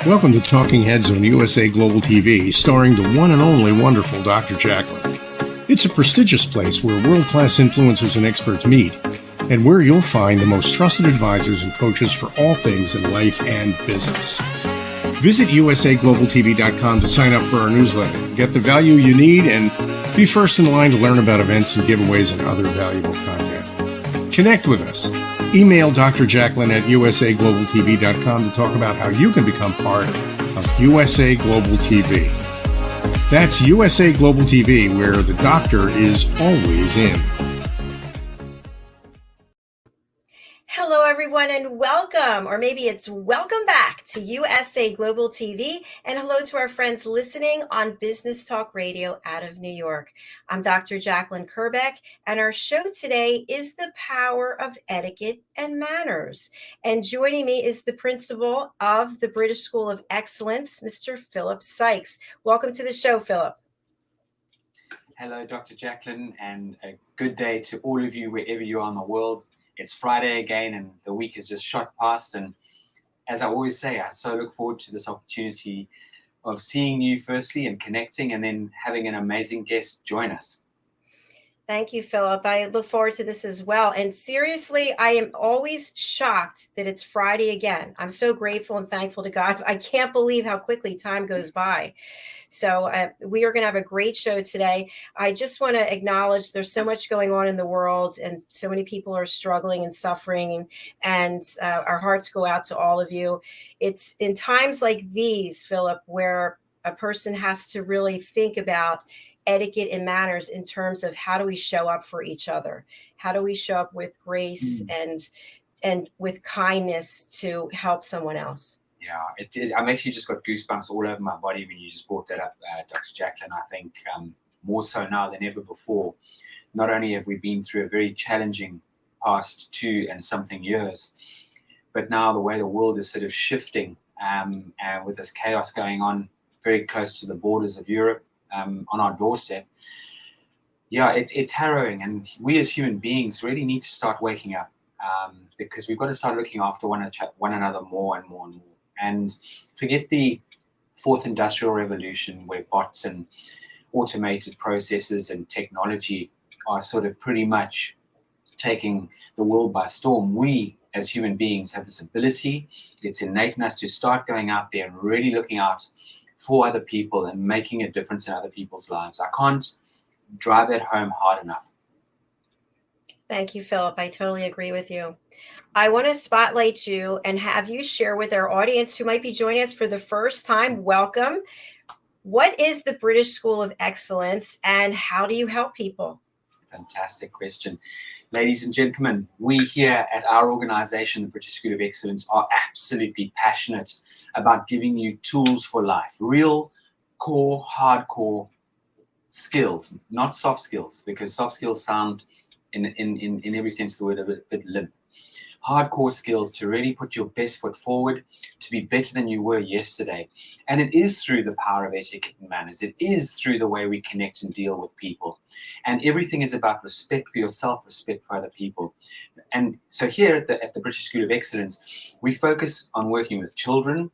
Welcome to Talking Heads on USA Global TV, starring the one and only wonderful Dr. Jacqueline. It's a prestigious place where world-class influencers and experts meet, and where you'll find the most trusted advisors and coaches for all things in life and business. Visit usaglobaltv.com to sign up for our newsletter, get the value you need, and be first in line to learn about events and giveaways and other valuable content. Connect with us. Email Dr. Jacqueline at usaglobaltv.com to talk about how you can become part of USA Global TV. That's USA Global TV, where the doctor is always in. Hello, everyone, and welcome, or maybe it's welcome back to USA Global TV, and hello to our friends listening on Business Talk Radio out of New York. I'm Dr. Jacqueline Kerbeck, and our show today is The Power of Etiquette and Manners. And joining me is the principal of the British School of Excellence, Mr. Philip Sykes. Welcome to the show, Philip. Hello, Dr. Jacqueline, and a good day to all of you wherever you are in the world. It's Friday again, and the week has just shot past. And as I always say, I so look forward to this opportunity of seeing you firstly and connecting, and then having an amazing guest join us. Thank you, Philip. I look forward to this as well. And seriously, I am always shocked that it's Friday again. I'm so grateful and thankful to God. I can't believe how quickly time goes by. So we are going to have a great show today. I just want to acknowledge there's so much going on in the world, and so many people are struggling and suffering, and our hearts go out to all of you. It's in times like these, Philip, where a person has to really think about etiquette and manners in terms of how do we show up for each other? How do we show up with grace and with kindness to help someone else? Yeah, I'm actually just got goosebumps all over my body when you just brought that up, Dr. Jacqueline. I think more so now than ever before. Not only have we been through a very challenging past 2 and something years, but now the way the world is sort of shifting, and with this chaos going on very close to the borders of Europe, on our doorstep. Yeah, it's harrowing, and we as human beings really need to start waking up, because we've got to start looking after one another more and more and more, and forget the fourth industrial revolution where bots and automated processes and technology are sort of pretty much taking the world by storm. We as human beings have this ability. It's innate in us to start going out there and really looking out for other people and making a difference in other people's lives. I can't drive that home hard enough. Thank you, Philip. I totally agree with you. I want to spotlight you and have you share with our audience who might be joining us for the first time. Welcome. What is the British School of Excellence, and how do you help people? Fantastic question. Ladies and gentlemen, we here at our organization, the British School of Excellence, are absolutely passionate about giving you tools for life, real core, hardcore skills, not soft skills, because soft skills sound in every sense of the word a bit limp. Hardcore skills to really put your best foot forward, to be better than you were yesterday. And it is through the power of etiquette and manners. It is through the way we connect and deal with people. And everything is about respect for yourself, respect for other people. And so here at the British School of Excellence, we focus on working with children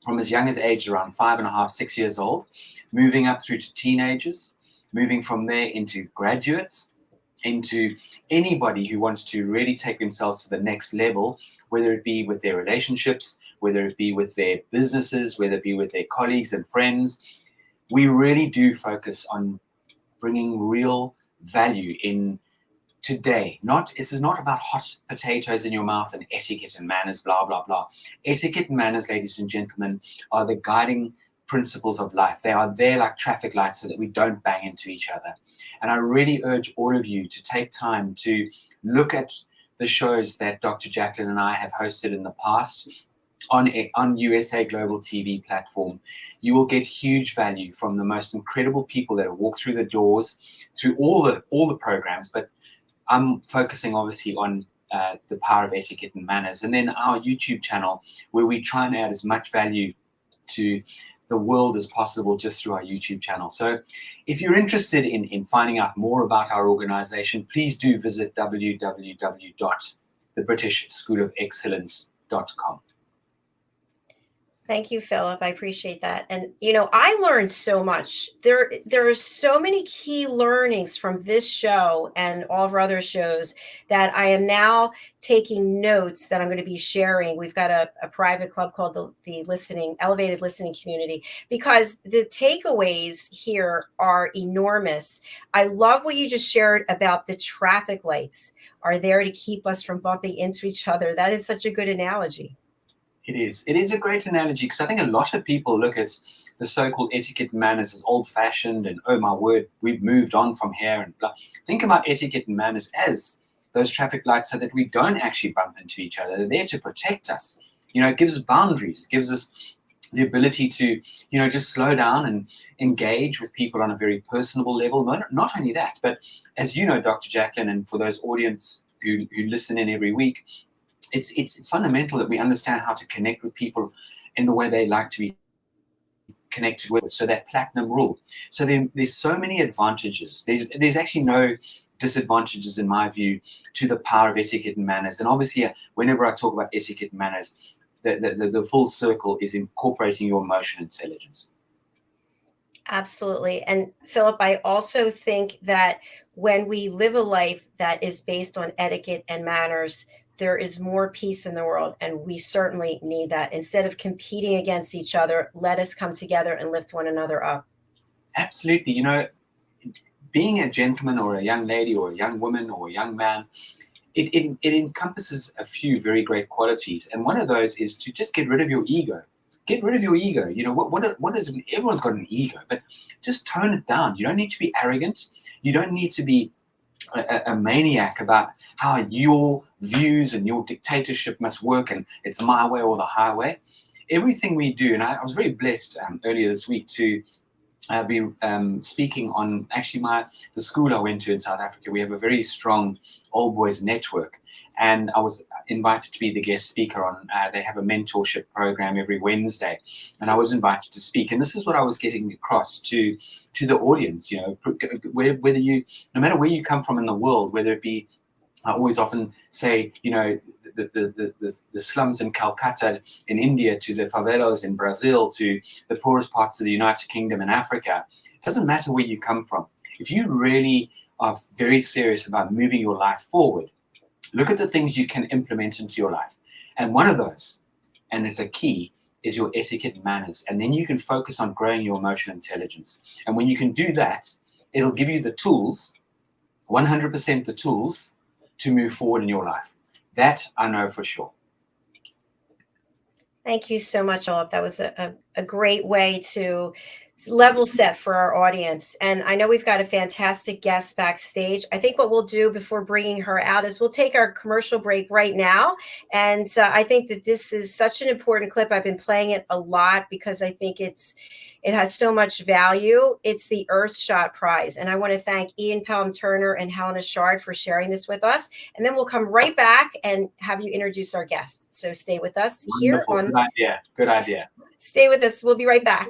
from as young as age around 5.5, 6 years old, moving up through to teenagers, moving from there into graduates, into anybody who wants to really take themselves to the next level, whether it be with their relationships, whether it be with their businesses, whether it be with their colleagues and friends. We really do focus on bringing real value in today. This is not about hot potatoes in your mouth and etiquette and manners, blah, blah, blah. Etiquette and manners, ladies and gentlemen, are the guiding principles of life. They are there like traffic lights so that we don't bang into each other. And I really urge all of you to take time to look at the shows that Dr. Jacqueline and I have hosted in the past on USA Global TV platform. You will get huge value from the most incredible people that have walked through the doors, through all the programs, but I'm focusing obviously on the power of etiquette and manners, and then our YouTube channel, where we try and add as much value to the world as possible just through our YouTube channel. So if you're interested in finding out more about our organization, please do visit www.thebritishschoolofexcellence.com. Thank you, Philip. I appreciate that. And I learned so much. There are so many key learnings from this show and all of our other shows that I am now taking notes that I'm going to be sharing. We've got a private club called the Elevated Listening Community, because the takeaways here are enormous. I love what you just shared about the traffic lights are there to keep us from bumping into each other. That is such a good analogy. It is. It is a great analogy, because I think a lot of people look at the so-called etiquette and manners as old-fashioned and, oh my word, we've moved on from here and blah. Think about etiquette and manners as those traffic lights so that we don't actually bump into each other. They're there to protect us. It gives us boundaries. It gives us the ability to, just slow down and engage with people on a very personable level. Not only that, but as you know, Dr. Jacqueline, and for those audience who listen in every week, it's fundamental that we understand how to connect with people in the way they like to be connected with. So that platinum rule. So there's so many advantages. There's actually no disadvantages, in my view, to the power of etiquette and manners. And obviously, whenever I talk about etiquette and manners, the full circle is incorporating your emotional intelligence. Absolutely. And Philip, I also think that when we live a life that is based on etiquette and manners, there is more peace in the world, and we certainly need that. Instead of competing against each other, let us come together and lift one another up. Absolutely. Being a gentleman or a young lady or a young woman or a young man, it encompasses a few very great qualities. And one of those is to just get rid of your ego. Get rid of your ego. What is everyone's got an ego, but just tone it down. You don't need to be arrogant. You don't need to be a maniac about how your views and your dictatorship must work and it's my way or the highway. Everything we do, and I was very blessed earlier this week to be speaking on actually the school I went to in South Africa. We have a very strong old boys network, and I was invited to be the guest speaker on. They have a mentorship program every Wednesday, and I was invited to speak. And this is what I was getting across to the audience. Whether you, no matter where you come from in the world, whether it be, I always often say, the slums in Calcutta in India, to the favelas in Brazil, to the poorest parts of the United Kingdom and Africa. It doesn't matter where you come from. If you really are very serious about moving your life forward, look at the things you can implement into your life. And one of those, and it's a key, is your etiquette and manners. And then you can focus on growing your emotional intelligence. And when you can do that, it'll give you the tools, 100% the tools, to move forward in your life. That I know for sure. Thank you so much, Philip. That was a great way to level set for our audience. And I know we've got a fantastic guest backstage. I think what we'll do before bringing her out is we'll take our commercial break right now. And I think that this is such an important clip. I've been playing it a lot because I think it has so much value. It's the Earthshot Prize. And I want to thank Ian Pelham Turner and Helena Shard for sharing this with us. And then we'll come right back and have you introduce our guests. So stay with us here on. Good idea. Good idea. Stay with us. We'll be right back.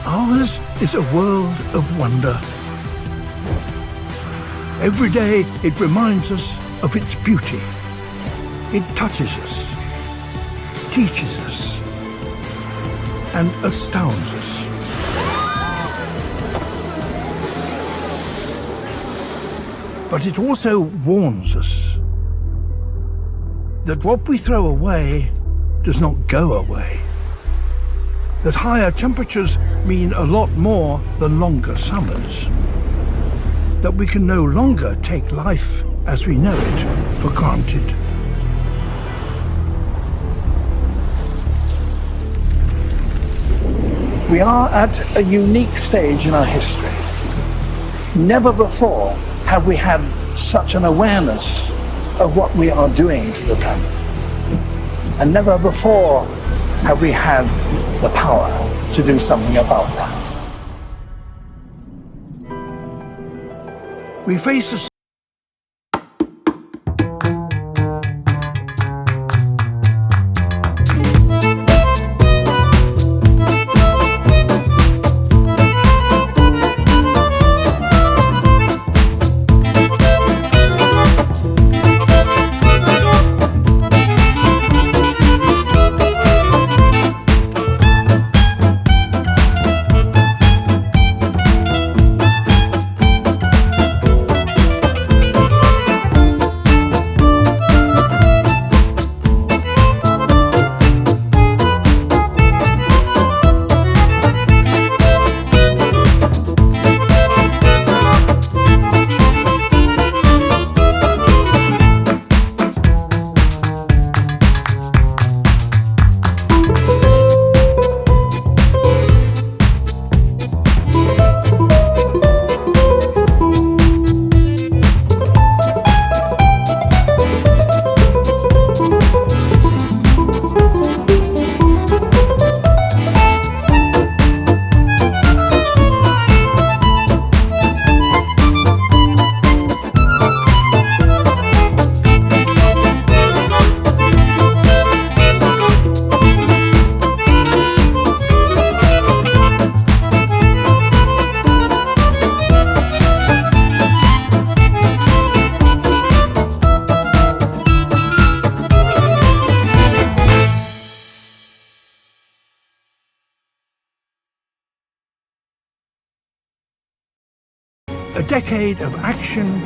Ours is a world of wonder. Every day it reminds us of its beauty. It touches us, teaches us, and astounds us. But it also warns us that what we throw away does not go away. That higher temperatures mean a lot more than longer summers. That we can no longer take life as we know it for granted. We are at a unique stage in our history. Never before have we had such an awareness of what we are doing to the planet. And never before have we had the power to do something about that. We face a A decade of action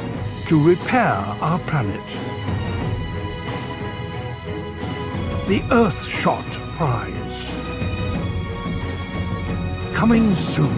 to repair our planet. The Earthshot Prize. Coming soon.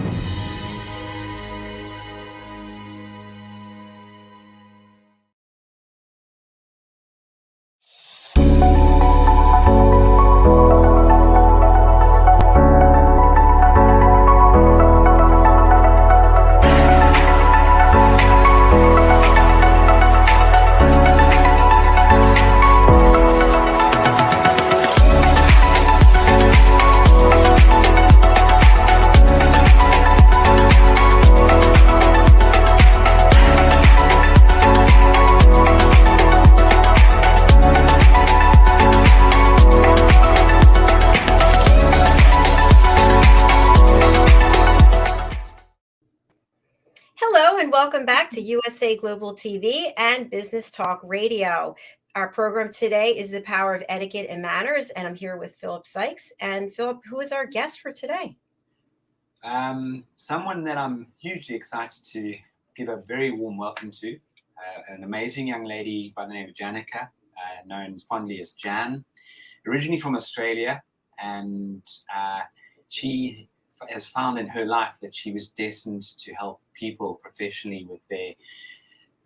Welcome back to USA Global TV and Business Talk Radio. Our program today is The Power of Etiquette and Manners, and I'm here with Philip Sykes. And Philip, who is our guest for today? Someone that I'm hugely excited to give a very warm welcome to, an amazing young lady by the name of Janika, known fondly as Jan, originally from Australia, and she has found in her life that she was destined to help people professionally with their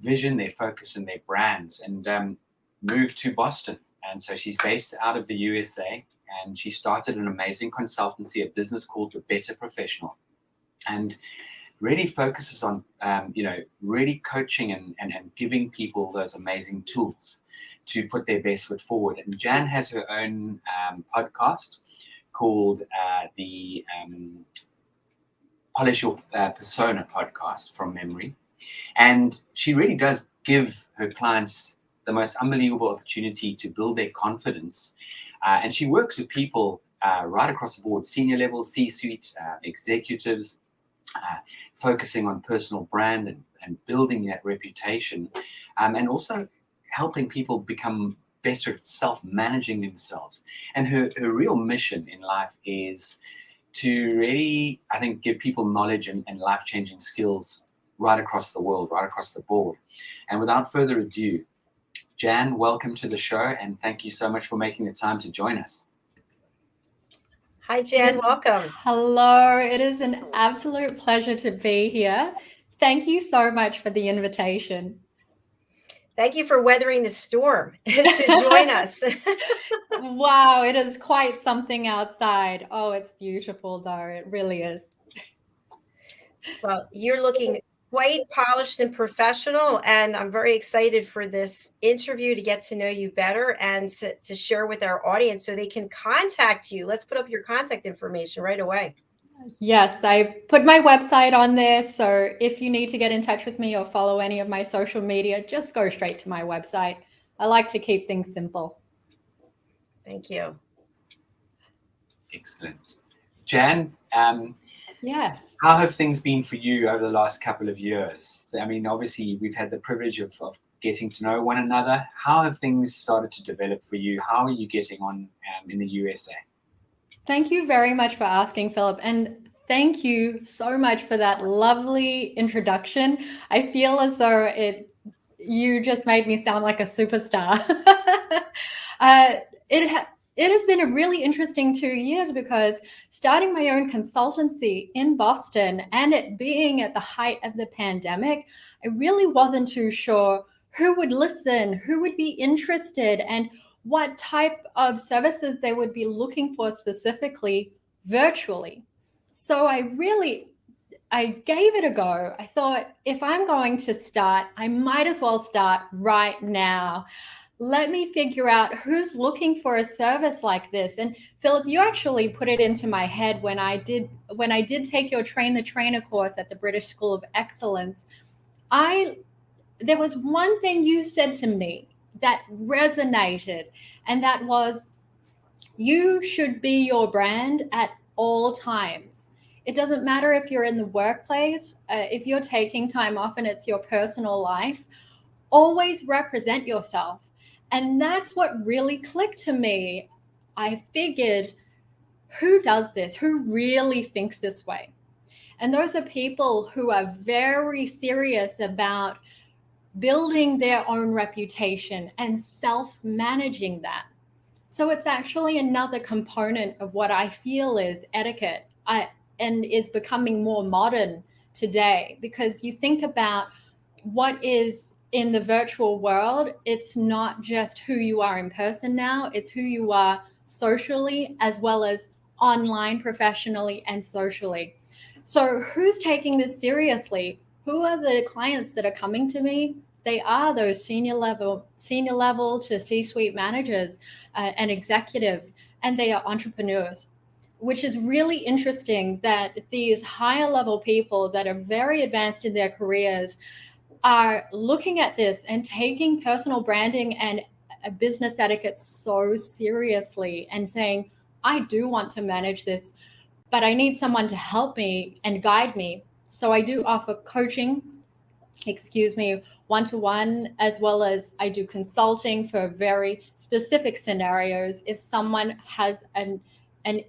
vision, their focus, and their brands, and moved to Boston. And so she's based out of the USA, and she started an amazing consultancy, a business called The Better Professional, and really focuses on, really coaching and giving people those amazing tools to put their best foot forward. And Jan has her own podcast called the Polish Your Persona podcast from memory. And she really does give her clients the most unbelievable opportunity to build their confidence. And she works with people right across the board, senior level, C-suite, executives, focusing on personal brand and building that reputation, and also helping people become better at self-managing themselves. And her real mission in life is to really, I think, give people knowledge and life-changing skills right across the world, right across the board. And without further ado, Jan, welcome to the show, and thank you so much for making the time to join us. Hi, Jan. Welcome. Hello. It is an absolute pleasure to be here. Thank you so much for the invitation. Thank you for weathering the storm to join us. Wow, it is quite something outside. Oh, it's beautiful, though. It really is. Well, you're looking quite polished and professional, and I'm very excited for this interview to get to know you better and to share with our audience so they can contact you. Let's put up your contact information right away. Yes, I put my website on there. So if you need to get in touch with me or follow any of my social media, just go straight to my website. I like to keep things simple. Thank you. Excellent. Jan, yes. How have things been for you over the last couple of years? I mean, obviously, we've had the privilege of getting to know one another. How have things started to develop for you? How are you getting on in the USA? Thank you very much for asking, Philip. And thank you so much for that lovely introduction. I feel as though you just made me sound like a superstar. It has been a really interesting 2 years because starting my own consultancy in Boston and it being at the height of the pandemic, I really wasn't too sure who would listen, who would be interested, and what type of services they would be looking for specifically virtually. So I gave it a go. I thought, if I'm going to start, I might as well start right now. Let me figure out who's looking for a service like this. And Philip, you actually put it into my head when I did take your Train the Trainer course at the British School of Excellence. There was one thing you said to me that resonated, and that was, you should be your brand at all times. It doesn't matter if you're in the workplace, if you're taking time off and it's your personal life, always represent yourself. And that's what really clicked to me. I figured, who does this? Who really thinks this way? And those are people who are very serious about building their own reputation and self-managing that. So it's actually another component of what I feel is etiquette and is becoming more modern today, because you think about what is in the virtual world, it's not just who you are in person now, it's who you are socially as well as online, professionally, and socially. So who's taking this seriously? Who are the clients that are coming to me? They are those senior level to C-suite managers and executives, and they are entrepreneurs, which is really interesting that these higher level people that are very advanced in their careers are looking at this and taking personal branding and business etiquette so seriously and saying, I do want to manage this, but I need someone to help me and guide me. So I do offer coaching, one-to-one, as well as I do consulting for very specific scenarios. If someone has an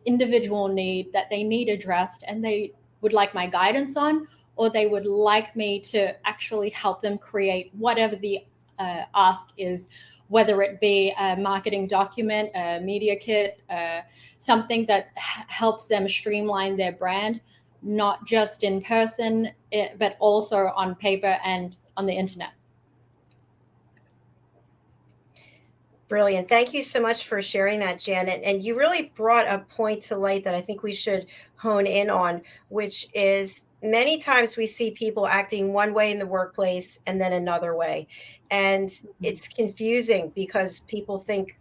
individual need that they need addressed and they would like my guidance on, or they would like me to actually help them create whatever the ask is, whether it be a marketing document, a media kit, something that helps them streamline their brand, not just in person, but also on paper and on the internet. Brilliant. Thank you so much for sharing that, Janet. And you really brought a point to light that I think we should hone in on, which is many times we see people acting one way in the workplace and then another way. And it's confusing because people think,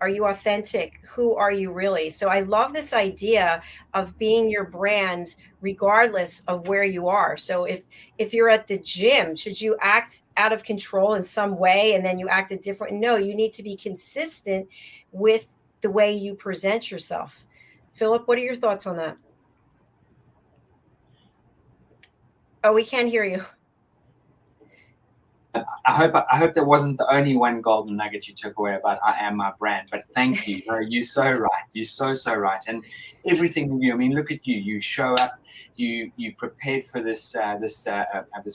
are you authentic? Who are you really? So I love this idea of being your brand regardless of where you are. So if you're at the gym, should you act out of control in some way and then you act a different? No, you need to be consistent with the way you present yourself. Philip, what are your thoughts on that? Oh, we can't hear you. I hope that wasn't the only one golden nugget you took away about I am my brand. But thank you. You're so right. You're so right. And everything you. I mean, look at you. You show up. You prepared for this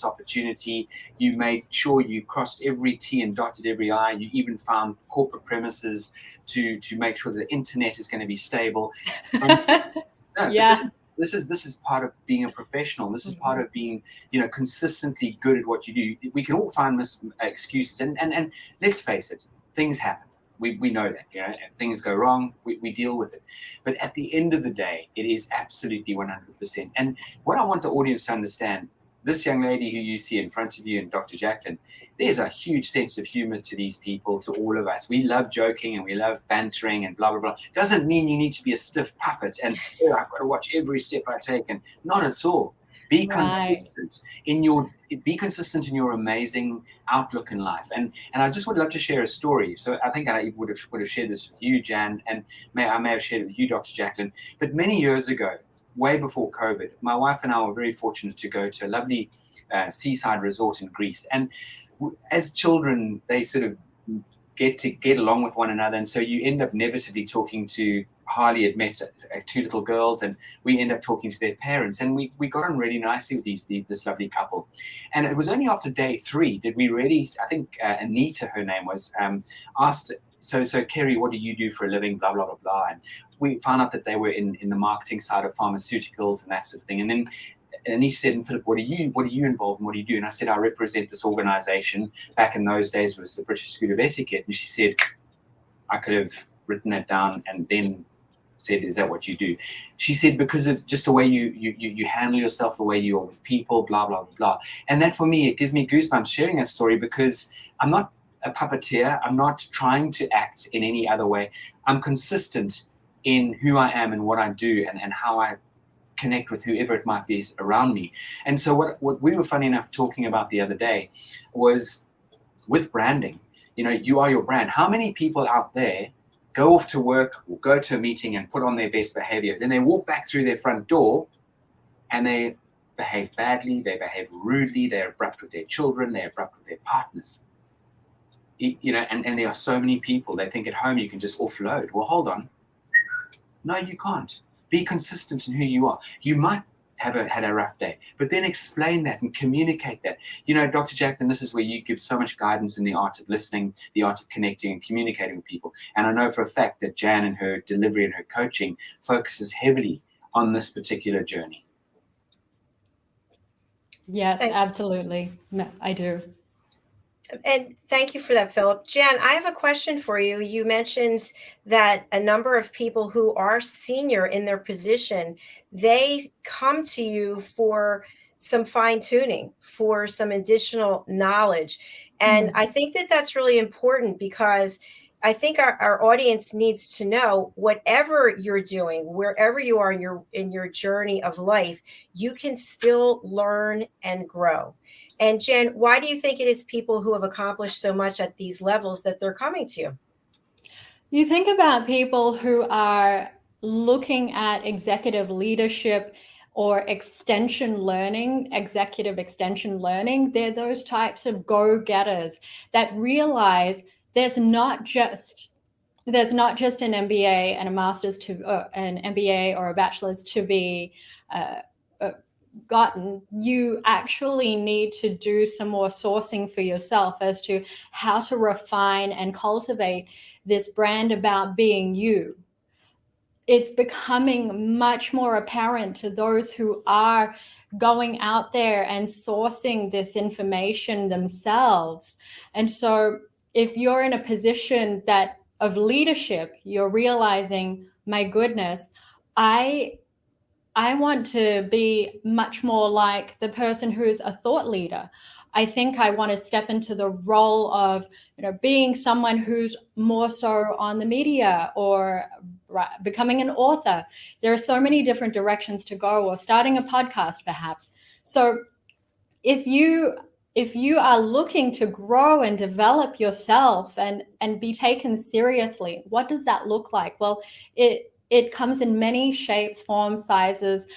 opportunity. You made sure you crossed every T and dotted every I. You even found corporate premises to make sure the internet is going to be stable. Yeah. This is part of being a professional. This is part of being, consistently good at what you do. We can all find excuses, and let's face it, things happen. We know that, things go wrong. We deal with it. But at the end of the day, it is absolutely 100%. And what I want the audience to understand, this young lady who you see in front of you and Dr. Jacqueline, there's a huge sense of humor to these people, to all of us. We love joking and we love bantering and blah, blah, blah. Doesn't mean you need to be a stiff puppet and I've got to watch every step I take. And not at all. Be consistent be consistent in your amazing outlook in life. And I just would love to share a story. So I think I would have shared this with you, Jan, and I may have shared it with you, Dr. Jacqueline. But many years ago, way before COVID, my wife and I were very fortunate to go to a lovely seaside resort in Greece. And as children, they sort of get along with one another. And so you end up inevitably talking to, Harley had met two little girls, and we end up talking to their parents. And we got on really nicely with this lovely couple. And it was only after day 3 did we really, I think Anita, her name was, asked, so Kerry, what do you do for a living, blah, blah, blah, blah. And we found out that they were in the marketing side of pharmaceuticals and that sort of thing. And then Anita said, and Philip, what are you involved in? What do you do? And I said, I represent this organization. Back in those days was the British School of Etiquette. And she said, I could have written it down and then said, is that what you do? She said, because of just the way you handle yourself, the way you are with people, blah, blah, blah. And that for me, it gives me goosebumps sharing that story, because I'm not a puppeteer. I'm not trying to act in any other way. I'm consistent in who I am and what I do and how I connect with whoever it might be around me. And so what we were funny enough talking about the other day was with branding. You are your brand. How many people out there go off to work or go to a meeting and put on their best behavior, then they walk back through their front door and they behave badly, they behave rudely, they're abrupt with their children, they're abrupt with their partners. And there are so many people, they think at home you can just offload. Well, hold on. No, you can't. Be consistent in who you are. You might had a rough day, but then explain that and communicate that. You know, Dr. Jacqueline, this is where you give so much guidance in the art of listening, the art of connecting and communicating with people. And I know for a fact that Jan and her delivery and her coaching focuses heavily on this particular journey. Yes, absolutely. I do. And thank you for that, Philip. Jan, I have a question for you. You mentioned that a number of people who are senior in their position, they come to you for some fine tuning, for some additional knowledge. And I think that that's really important, because I think our audience needs to know, whatever you're doing, wherever you are in your journey of life, you can still learn and grow. And Jen, why do you think it is people who have accomplished so much at these levels that they're coming to you? You think about people who are looking at executive leadership or executive extension learning. They're those types of go-getters that realize there's not just an MBA and a master's an MBA or a bachelor's to be gotten. You actually need to do some more sourcing for yourself as to how to refine and cultivate this brand about being you. It's becoming much more apparent to those who are going out there and sourcing this information themselves. And so if you're in a position of leadership, you're realizing, my goodness, I want to be much more like the person who's a thought leader. I think I want to step into the role of, being someone who's more so on the media, or becoming an author. There are so many different directions to go, or starting a podcast perhaps. So if you are looking to grow and develop yourself and be taken seriously, what does that look like? Well, it comes in many shapes, forms, sizes,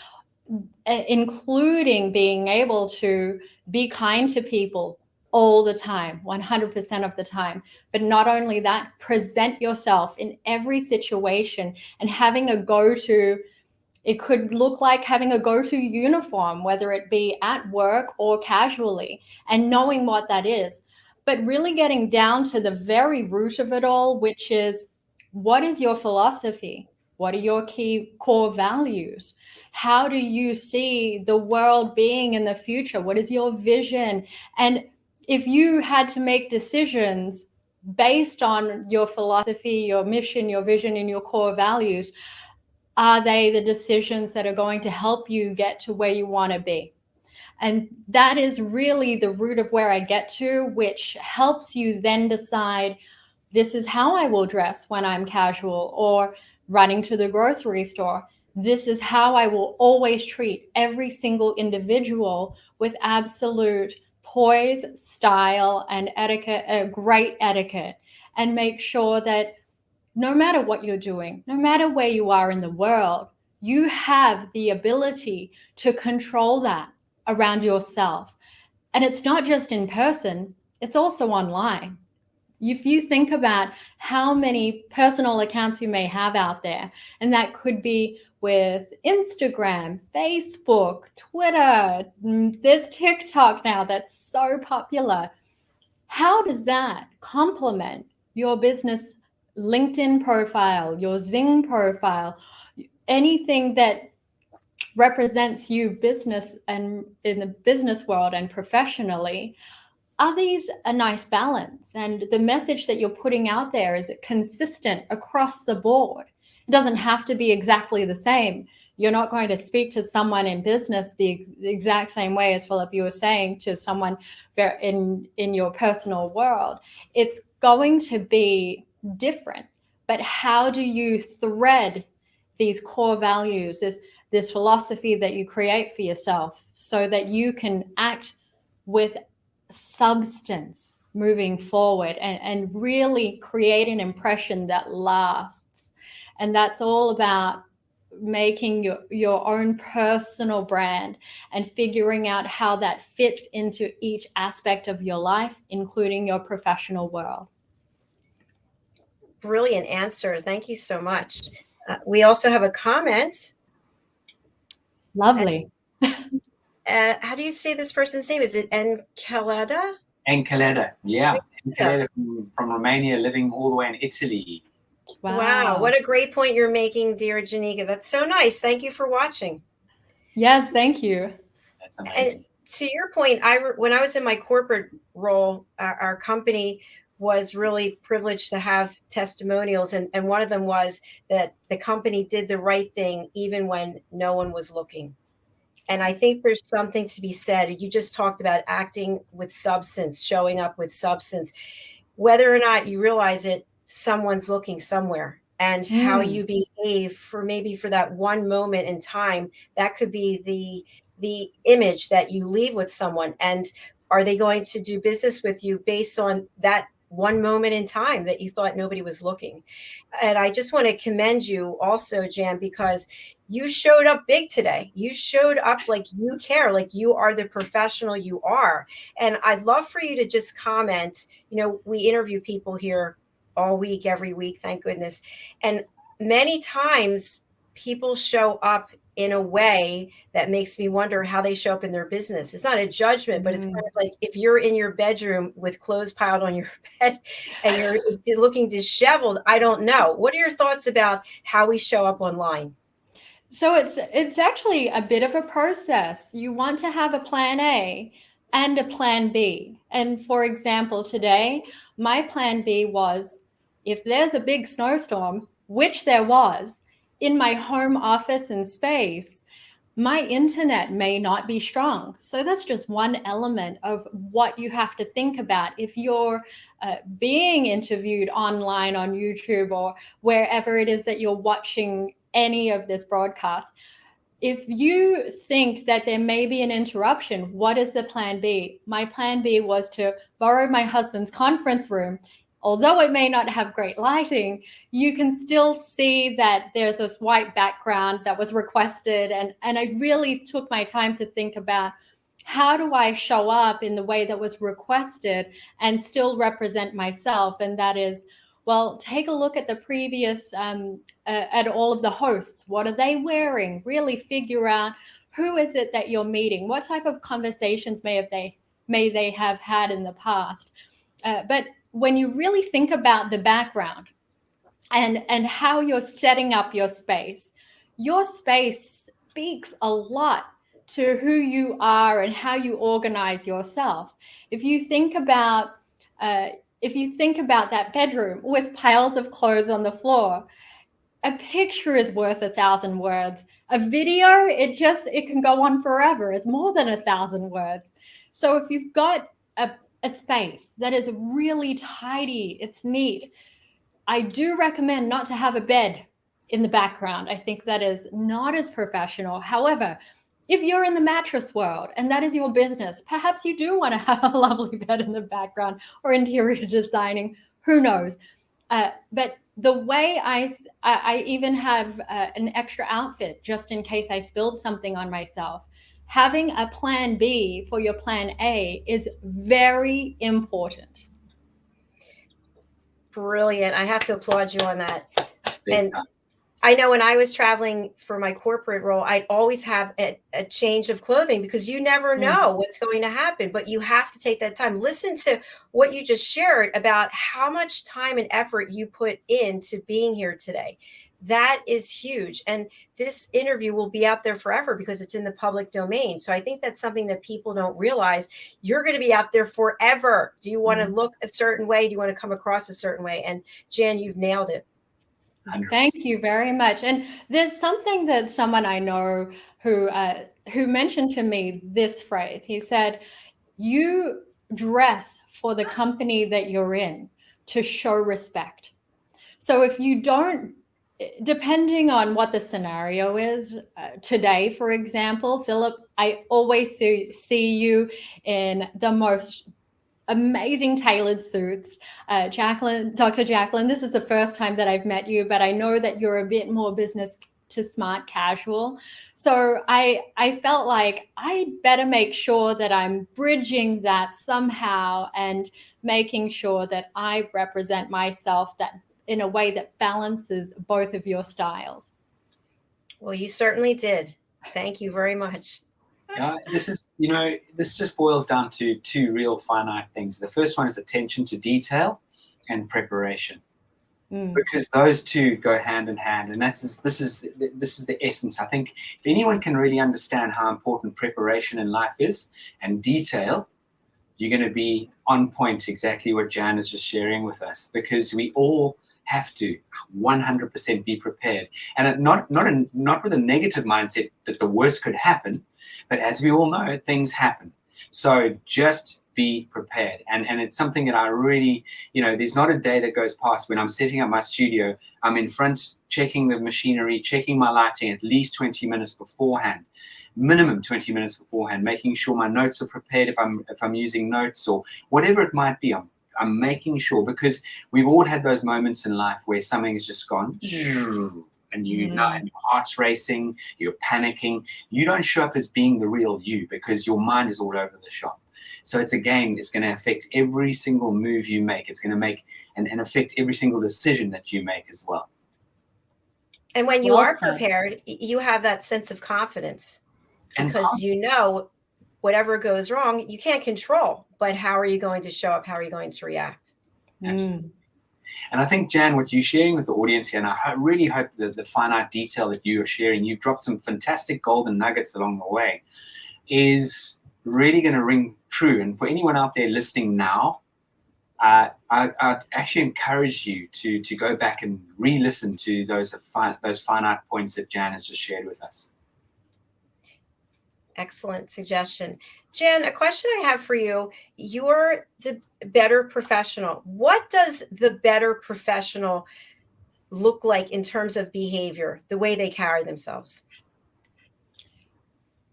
including being able to be kind to people all the time, 100% of the time. But not only that, present yourself in every situation and having a go-to. It could look like having a go-to uniform, whether it be at work or casually, and knowing what that is. But really getting down to the very root of it all, which is, what is your philosophy? What are your key core values? How do you see the world being in the future? What is your vision? And if you had to make decisions based on your philosophy, your mission, your vision, and your core values, are they the decisions that are going to help you get to where you want to be? And that is really the root of where I get to, which helps you then decide, this is how I will dress when I'm casual or running to the grocery store. This is how I will always treat every single individual, with absolute poise, style, and etiquette, great etiquette, and make sure that no matter what you're doing, no matter where you are in the world, you have the ability to control that around yourself. And it's not just in person, it's also online. If you think about how many personal accounts you may have out there, and that could be with Instagram, Facebook, Twitter, there's TikTok now that's so popular. How does that complement your business LinkedIn profile, your Zing profile, anything that represents you business and in the business world and professionally? Are these a nice balance? And the message that you're putting out there, is it consistent across the board? It doesn't have to be exactly the same. You're not going to speak to someone in business the exact same way as Philip, you were saying, to someone in your personal world. It's going to be different. But how do you thread these core values, this philosophy that you create for yourself, so that you can act with substance moving forward and really create an impression that lasts? And that's all about making your own personal brand and figuring out how that fits into each aspect of your life, including your professional world. Brilliant answer. Thank you so much. We also have a comment. Lovely. How do you say this person's name? Is it Enkeleda? Enkeleda, yeah. Enkeleda from Romania, living all the way in Italy. Wow, what a great point you're making, dear Janika. That's so nice. Thank you for watching. Yes, thank you. That's amazing. And to your point, when I was in my corporate role, our company was really privileged to have testimonials. And one of them was that the company did the right thing even when no one was looking. And I think there's something to be said. You just talked about acting with substance, showing up with substance. Whether or not you realize it, someone's looking somewhere. And how you behave for that one moment in time, that could be the image that you leave with someone. And are they going to do business with you based on that one moment in time that you thought nobody was looking? And I just want to commend you also, Jan, because you showed up big today. You showed up like you care, like you are the professional you are. And I'd love for you to just comment. We interview people here all week, every week, thank goodness. And many times people show up in a way that makes me wonder how they show up in their business. It's not a judgment, but it's kind of like if you're in your bedroom with clothes piled on your bed and you're looking disheveled, I don't know. What are your thoughts about how we show up online? So it's actually a bit of a process. You want to have a plan A and a plan B. And for example, today, my plan B was if there's a big snowstorm, which there was, in my home office and space, my internet may not be strong. So that's just one element of what you have to think about. If you're being interviewed online on YouTube or wherever it is that you're watching any of this broadcast, if you think that there may be an interruption, what is the plan B? My plan B was to borrow my husband's conference room. Although it may not have great lighting, you can still see that there's this white background that was requested. And I really took my time to think about how do I show up in the way that was requested and still represent myself? And that is, well, take a look at the previous, at all of the hosts. What are they wearing? Really figure out who is it that you're meeting? What type of conversations may they have had in the past? But when you really think about the background and how you're setting up your space speaks a lot to who you are and how you organize yourself. If you think about that bedroom with piles of clothes on the floor, a picture is worth 1,000 words. A video, it can go on forever. It's more than 1,000 words. So if you've got a space that is really tidy, it's neat, I do recommend not to have a bed in the background. I think that is not as professional. However, if you're in the mattress world and that is your business, perhaps you do want to have a lovely bed in the background or interior designing, who knows? But the way I even have an extra outfit just in case I spilled something on myself. Having a plan B for your plan A is very important. Brilliant. I have to applaud you on that. And I know when I was traveling for my corporate role, I'd always have a change of clothing because you never know what's going to happen, but you have to take that time. Listen to what you just shared about how much time and effort you put into being here today. That is huge. And this interview will be out there forever because it's in the public domain. So I think that's something that people don't realize. You're going to be out there forever. Do you want to look a certain way? Do you want to come across a certain way? And Jan, you've nailed it. 100%. Thank you very much. And there's something that someone I know who mentioned to me this phrase. He said, you dress for the company that you're in to show respect. So if you don't, depending on what the scenario is, today, for example, Philip, I always see you in the most amazing tailored suits. Dr. Jacqueline, this is the first time that I've met you, but I know that you're a bit more business to smart casual. So I felt like I better make sure that I'm bridging that somehow and making sure that I represent myself that in a way that balances both of your styles. Well, you certainly did. Thank you very much. This is, this just boils down to two real finite things. The first one is attention to detail and preparation, because those two go hand in hand, and this is the essence. I think if anyone can really understand how important preparation in life is and detail, you're going to be on point, exactly what Jan is just sharing with us, because we all have to 100% be prepared, and not with a negative mindset that the worst could happen, but as we all know, things happen. So just be prepared, and it's something that I really, there's not a day that goes past when I'm setting up my studio, I'm in front checking the machinery, checking my lighting at least 20 minutes beforehand. Minimum 20 minutes beforehand, making sure my notes are prepared if I'm using notes or whatever it might be. I'm making sure, because we've all had those moments in life where something has just gone, and and your heart's racing, you're panicking. You don't show up as being the real you because your mind is all over the shop. So it's going to affect every single move you make. It's going to make and affect every single decision that you make as well. And when you are prepared, you have that sense of confidence. Because whatever goes wrong, you can't control, but how are you going to show up? How are you going to react? Absolutely. And I think, Jan, what you're sharing with the audience here, and I really hope that the finite detail that you are sharing, you've dropped some fantastic golden nuggets along the way, is really going to ring true. And for anyone out there listening now, I'd actually encourage you to go back and re-listen to those finite points that Jan has just shared with us. Excellent suggestion. Jan, a question I have for you. You're the better professional. What does the better professional look like in terms of behavior, the way they carry themselves?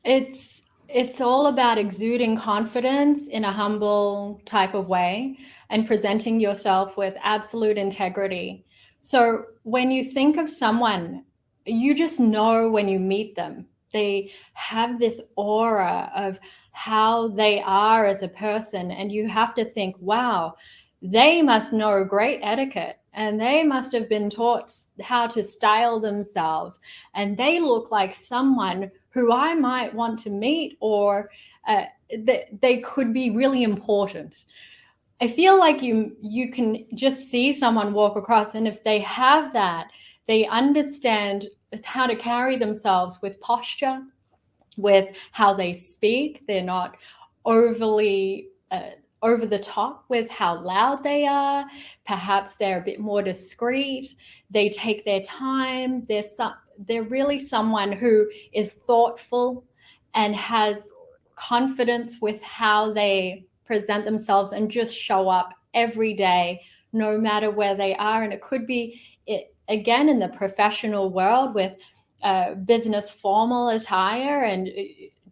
It's all about exuding confidence in a humble type of way and presenting yourself with absolute integrity. So when you think of someone, you just know when you meet them. They have this aura of how they are as a person, and you have to think, wow, they must know great etiquette, and they must have been taught how to style themselves, and they look like someone who I might want to meet, or they could be really important. I feel like you can just see someone walk across, and if they have that, they understand how to carry themselves with posture, with how they speak. They're not overly over the top with how loud they are. Perhaps they're a bit more discreet. They take their time. They're really someone who is thoughtful and has confidence with how they present themselves and just show up every day, no matter where they are. And it could be, again, in the professional world with business formal attire and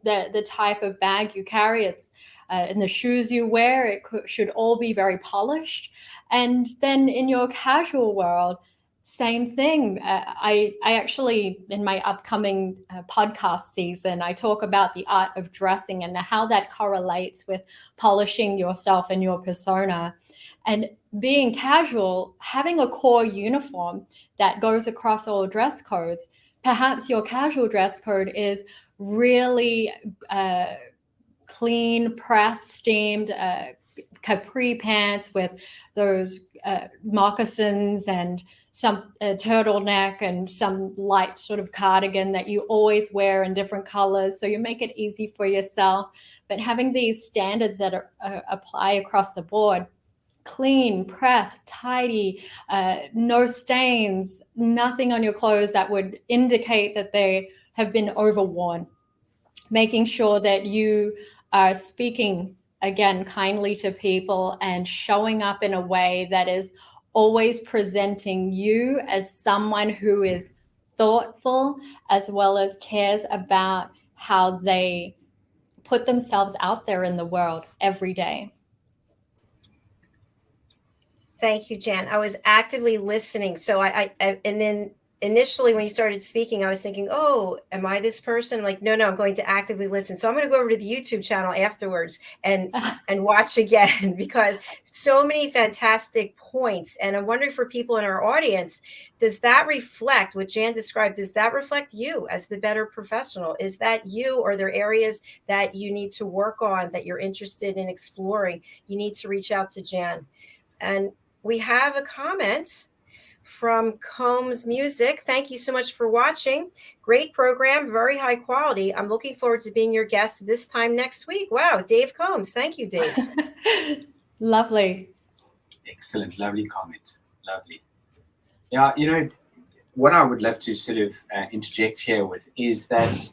the type of bag you carry, it's and the shoes you wear, should all be very polished. And then in your casual world, same thing. I actually, in my upcoming podcast season, I talk about the art of dressing and how that correlates with polishing yourself and your persona. And being casual, having a core uniform that goes across all dress codes. Perhaps your casual dress code is really clean, pressed, steamed capri pants with those moccasins and some turtleneck and some light sort of cardigan that you always wear in different colors. So you make it easy for yourself. But having these standards that apply across the board, clean, pressed, tidy, no stains, nothing on your clothes that would indicate that they have been overworn. Making sure that you are speaking, again, kindly to people and showing up in a way that is always presenting you as someone who is thoughtful, as well as cares about how they put themselves out there in the world every day. Thank you, Jan. I was actively listening. So I and then initially when you started speaking, I was thinking, oh, am I this person? I'm like, no, I'm going to actively listen. So I'm going to go over to the YouTube channel afterwards and watch again, because so many fantastic points. And I'm wondering, for people in our audience, does that reflect what Jan described? Does that reflect you as the better professional? Is that you, or are there areas that you need to work on that you're interested in exploring? You need to reach out to Jan. And we have a comment from Combs Music. Thank you so much for watching. Great program, very high quality. I'm looking forward to being your guest this time next week. Wow, Dave Combs. Thank you, Dave. Lovely. Excellent, lovely comment. Lovely. Yeah, what I would love to sort of interject here with is that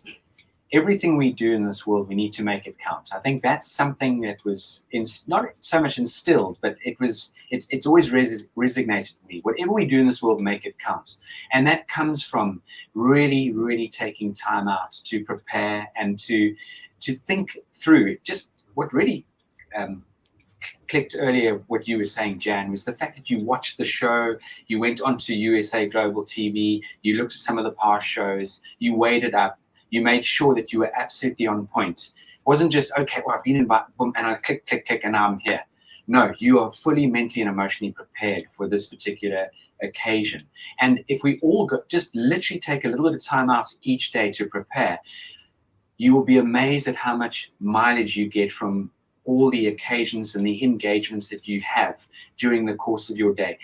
everything we do in this world, we need to make it count. I think that's something that was not so much instilled, but it's always resonated with me. Whatever we do in this world, make it count. And that comes from really, really taking time out to prepare and to think through. Just what really clicked earlier, what you were saying, Jan, was the fact that you watched the show, you went onto USA Global TV, you looked at some of the past shows, you weighed it up, you made sure that you were absolutely on point. It wasn't just, okay, well, I've been in, boom, and I click, and now I'm here. No, you are fully mentally and emotionally prepared for this particular occasion. And if we all just literally take a little bit of time out each day to prepare, you will be amazed at how much mileage you get from all the occasions and the engagements that you have during the course of your day.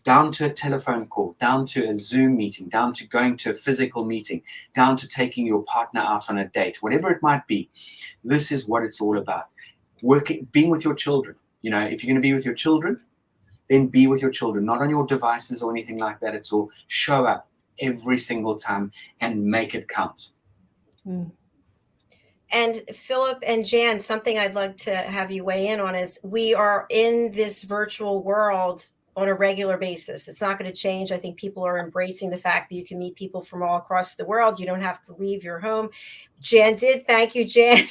Down to a telephone call, down to a Zoom meeting, down to going to a physical meeting, down to taking your partner out on a date, whatever it might be. This is what it's all about. Being with your children. If you're going to be with your children, then be with your children, not on your devices or anything like that at all. Show up every single time and make it count. Mm. And Philip and Jan, something I'd like to have you weigh in on is, we are in this virtual world on a regular basis. It's not going to change. I think people are embracing the fact that you can meet people from all across the world. You don't have to leave your home. Jan did. Thank you, Jan.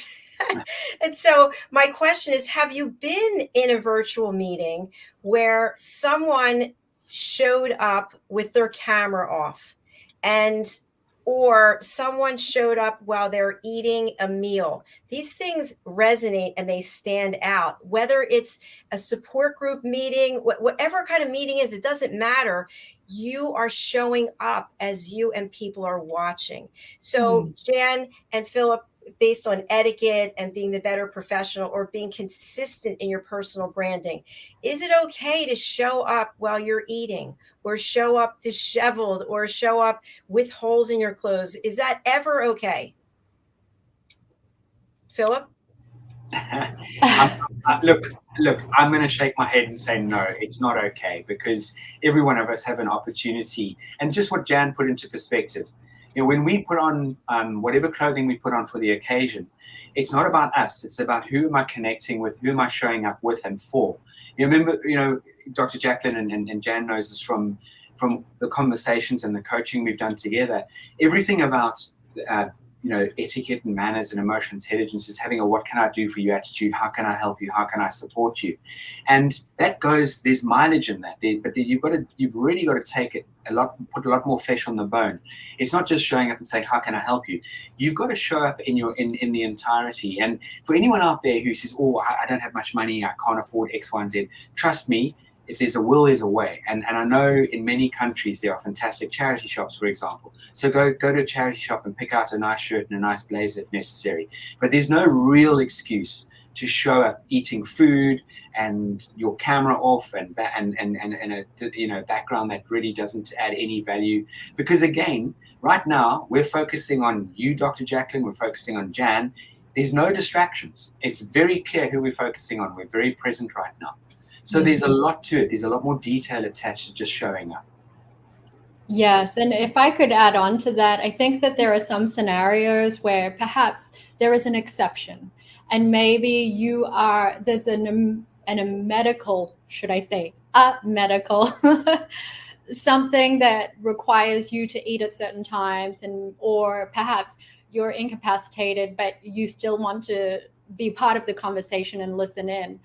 And so my question is, have you been in a virtual meeting where someone showed up with their camera off, or someone showed up while they're eating a meal? These things resonate and they stand out. Whether it's a support group meeting, whatever kind of meeting is, it doesn't matter. You are showing up as you, and people are watching. So Jan and Philip, based on etiquette and being the better professional, or being consistent in your personal branding, is it okay to show up while you're eating, or show up disheveled, or show up with holes in your clothes? Is that ever okay? Philip? Look, I'm going to shake my head and say, no, it's not okay, because every one of us have an opportunity. And just what Jan put into perspective, when we put on whatever clothing we put on for the occasion, it's not about us. It's about who am I connecting with, who am I showing up with and for. Remember, Dr. Jacqueline and Jan knows this from the conversations and the coaching we've done together. Everything about etiquette and manners and emotional intelligence is having a "what can I do for you" attitude. How can I help you? How can I support you? And that goes, there's mileage in that. But you've really got to take it put a lot more flesh on the bone. It's not just showing up and saying, how can I help you? You've got to show up in the entirety. And for anyone out there who says, oh, I don't have much money, I can't afford X, Y, and Z, trust me, if there's a will, there's a way. And I know in many countries there are fantastic charity shops, for example. So go to a charity shop and pick out a nice shirt and a nice blazer if necessary. But there's no real excuse to show up eating food and your camera off and a background that really doesn't add any value. Because again, right now we're focusing on you, Dr. Jacqueline. We're focusing on Jan. There's no distractions. It's very clear who we're focusing on. We're very present right now. So there's a lot to it. There's a lot more detail attached to just showing up. Yes, and if I could add on to that, I think that there are some scenarios where perhaps there is an exception, and maybe there's a medical, should I say, a medical, something that requires you to eat at certain times, or perhaps you're incapacitated, but you still want to be part of the conversation and listen in.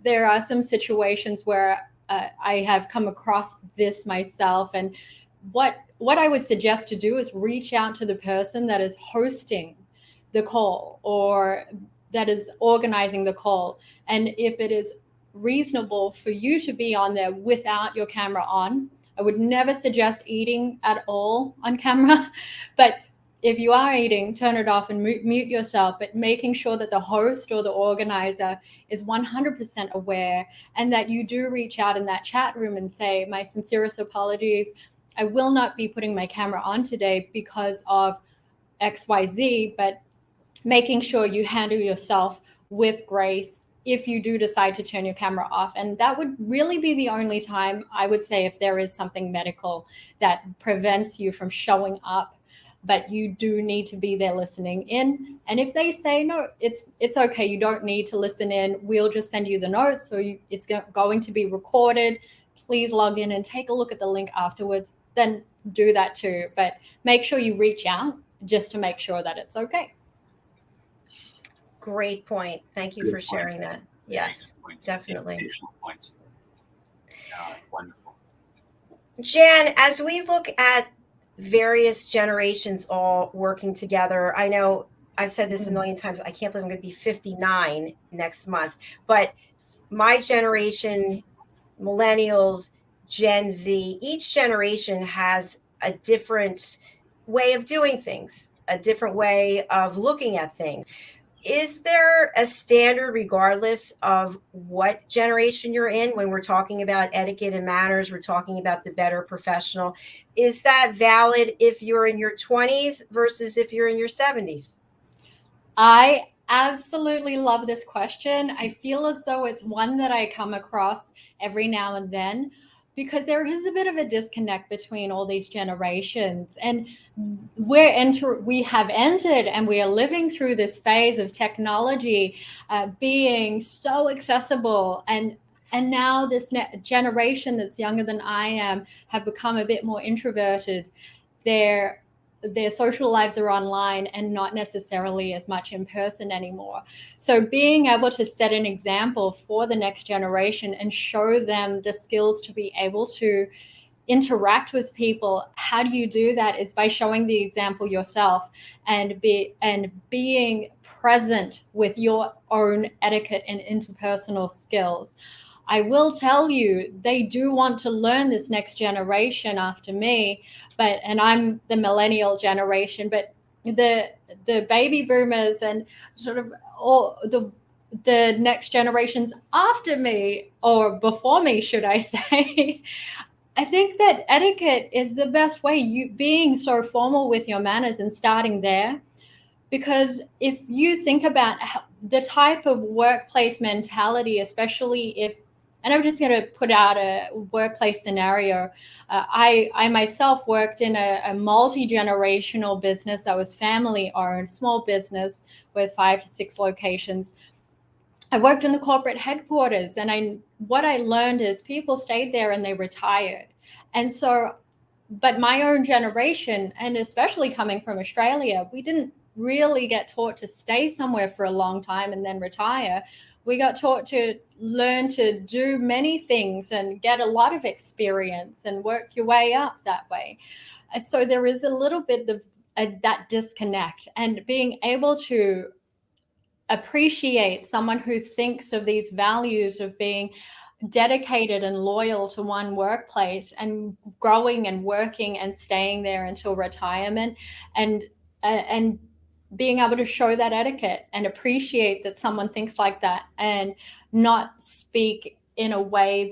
There are some situations where I have come across this myself, and what what I would suggest to do is reach out to the person that is hosting the call or that is organizing the call. And if it is reasonable for you to be on there without your camera on, I would never suggest eating at all on camera, but if you are eating, turn it off and mute yourself, but making sure that the host or the organizer is 100% aware, and that you do reach out in that chat room and say, my sincerest apologies, I will not be putting my camera on today because of XYZ, but making sure you handle yourself with grace if you do decide to turn your camera off. And that would really be the only time, I would say, if there is something medical that prevents you from showing up, but you do need to be there listening in. And if they say, no, it's okay, you don't need to listen in, we'll just send you the notes, so it's going to be recorded, please log in and take a look at the link afterwards, then do that too. But make sure you reach out just to make sure that it's okay. Great point. Thank you for sharing that. Yes, definitely. Point. Wonderful. Jan, as we look at various generations all working together, I know I've said this a million times, I can't believe I'm going to be 59 next month, but my generation, millennials, Gen Z, each generation has a different way of doing things, a different way of looking at things. Is there a standard regardless of what generation you're in when we're talking about etiquette and manners, we're talking about the better professional? Is that valid if you're in your 20s versus if you're in your 70s? I absolutely love this question. I feel as though it's one that I come across every now and then, because there is a bit of a disconnect between all these generations, and we have entered and we are living through this phase of technology being so accessible, and now this generation that's younger than I am have become a bit more introverted. Their social lives are online and not necessarily as much in person anymore. So being able to set an example for the next generation and show them the skills to be able to interact with people, how do you do that is by showing the example yourself and being present with your own etiquette and interpersonal skills. I will tell you, they do want to learn, this next generation after me, and I'm the millennial generation, but the baby boomers and sort of all the next generations after me, or before me, should I say, I think that etiquette is the best way, you being so formal with your manners and starting there. Because if you think about the type of workplace mentality, especially if, and I'm just going to put out a workplace scenario. I myself worked in a multi-generational business that was family-owned, small business with 5 to 6 locations. I worked in the corporate headquarters, and what I learned is people stayed there and they retired. And so, but my own generation, and especially coming from Australia, we didn't really get taught to stay somewhere for a long time and then retire. We got taught to learn to do many things and get a lot of experience and work your way up that way. So there is a little bit of that disconnect, and being able to appreciate someone who thinks of these values of being dedicated and loyal to one workplace and growing and working and staying there until retirement, and being able to show that etiquette and appreciate that someone thinks like that and not speak in a way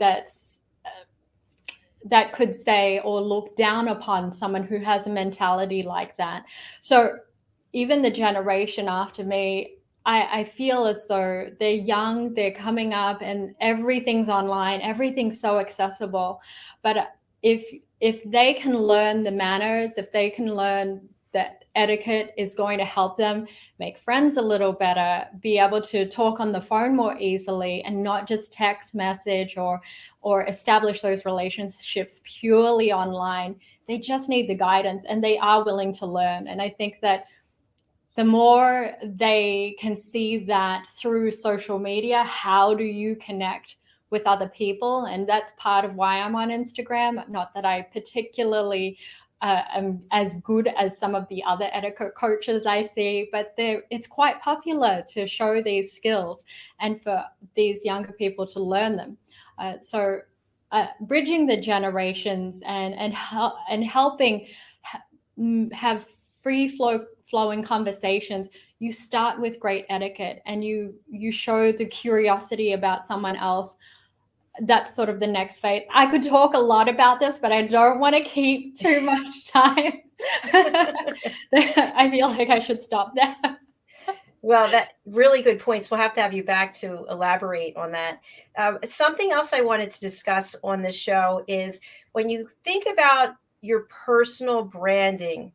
that could say or look down upon someone who has a mentality like that. So even the generation after me, I feel as though they're young, they're coming up, and everything's online, everything's so accessible. But if they can learn the manners, if they can learn that etiquette is going to help them make friends a little better, be able to talk on the phone more easily and not just text message or establish those relationships purely online, they just need the guidance, and they are willing to learn. And I think that the more they can see that through social media, how do you connect with other people? And that's part of why I'm on Instagram. Not that I particularly as good as some of the other etiquette coaches I see, but it's quite popular to show these skills and for these younger people to learn them. So bridging the generations and helping have flowing conversations. You start with great etiquette and you show the curiosity about someone else. That's sort of the next phase. I could talk a lot about this, but I don't want to keep too much time. I feel like I should stop there. Well, that really good points. We'll have to have you back to elaborate on that. Something else I wanted to discuss on the show is when you think about your personal branding,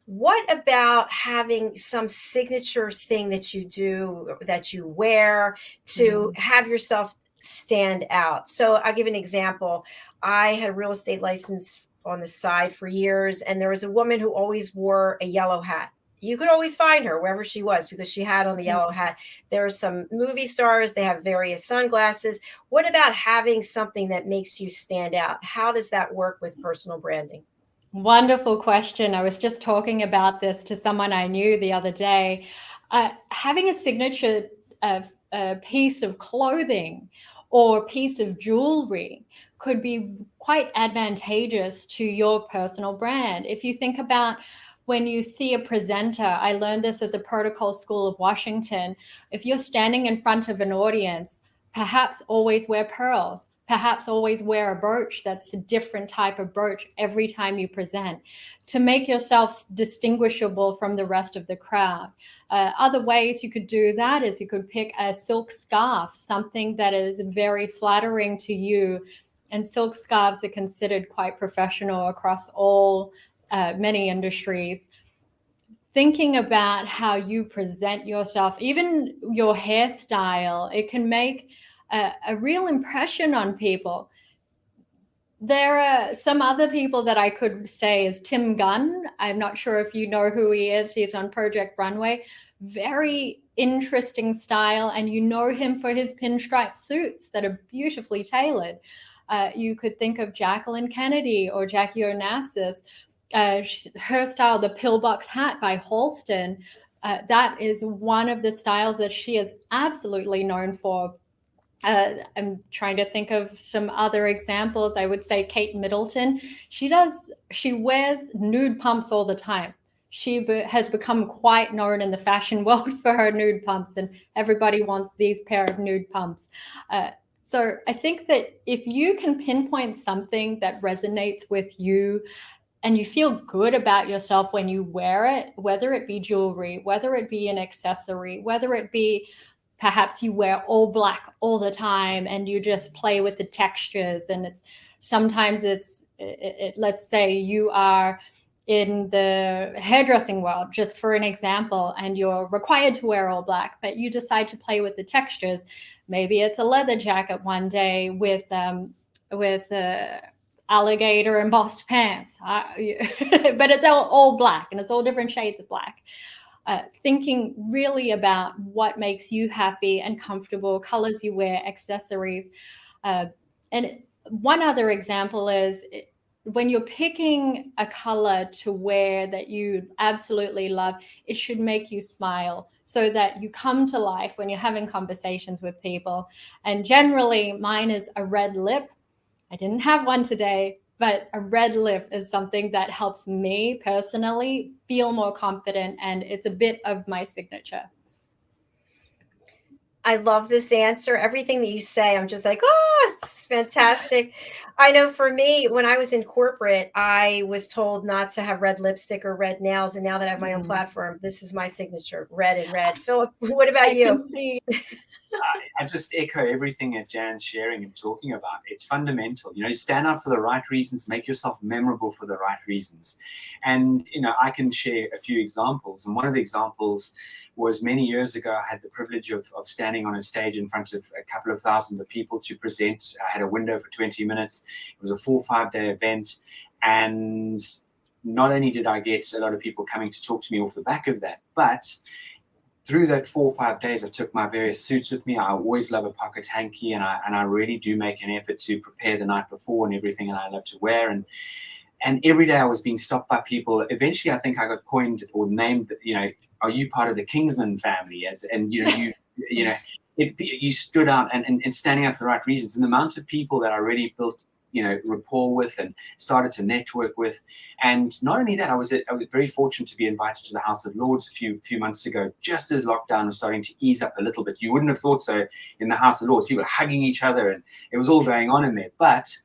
what about having some signature thing that you do, that you wear to have yourself stand out? So I'll give an example. I had a real estate license on the side for years, and there was a woman who always wore a yellow hat. You could always find her wherever she was because she had on the yellow hat. There are some movie stars, they have various sunglasses. What about having something that makes you stand out? How does that work with personal branding? Wonderful question. I was just talking about this to someone I knew the other day. Having a signature piece of clothing or piece of jewelry could be quite advantageous to your personal brand. If you think about when you see a presenter, I learned this at the Protocol School of Washington. If you're standing in front of an audience, perhaps always wear pearls. Perhaps always wear a brooch that's a different type of brooch every time you present to make yourself distinguishable from the rest of the crowd. Other ways you could do that is you could pick a silk scarf, something that is very flattering to you. And silk scarves are considered quite professional across many industries. Thinking about how you present yourself, even your hairstyle, it can make a real impression on people. There are some other people that I could say is Tim Gunn. I'm not sure if you know who he is. He's on Project Runway. Very interesting style, and you know him for his pinstripe suits that are beautifully tailored. You could think of Jacqueline Kennedy or Jackie Onassis. Her style, the pillbox hat by Halston, that is one of the styles that she is absolutely known for. I'm trying to think of some other examples. I would say Kate Middleton. She wears nude pumps all the time. She has become quite known in the fashion world for her nude pumps, and everybody wants these pair of nude pumps. So I think that if you can pinpoint something that resonates with you and you feel good about yourself when you wear it, whether it be jewelry, whether it be an accessory, whether it be perhaps you wear all black all the time and you just play with the textures, and sometimes let's say you are in the hairdressing world, just for an example, and you're required to wear all black, but you decide to play with the textures. Maybe it's a leather jacket one day with alligator embossed pants, but it's all black, and it's all different shades of black. Thinking really about what makes you happy and comfortable, colors you wear, accessories. And one other example is when you're picking a color to wear that you absolutely love, it should make you smile so that you come to life when you're having conversations with people. And generally, mine is a red lip. I didn't have one today, but a red lip is something that helps me personally feel more confident, and it's a bit of my signature. I love this answer. Everything that you say, I'm just like, oh, it's fantastic. I know for me, when I was in corporate, I was told not to have red lipstick or red nails. And now that I have my own platform, this is my signature, red and red. Philip, what about you? I just echo everything that Jan's sharing and talking about. It's fundamental. You stand out for the right reasons, make yourself memorable for the right reasons. And, I can share a few examples. And one of the examples was many years ago, I had the privilege of standing on a stage in front of a couple of thousand of people to present. I had a window for 20 minutes. It was a 4 or 5 day event. And not only did I get a lot of people coming to talk to me off the back of that, but through that 4 or 5 days, I took my various suits with me. I always love a pocket hanky, and I really do make an effort to prepare the night before and everything, and I love to wear. And And every day I was being stopped by people. Eventually, I think I got coined or named, are you part of the Kingsman family? You stood out and standing up for the right reasons. And the amount of people that I really built, rapport with and started to network with. And not only that, I was very fortunate to be invited to the House of Lords a few months ago, just as lockdown was starting to ease up a little bit. You wouldn't have thought so in the House of Lords. People were hugging each other and it was all going on in there. But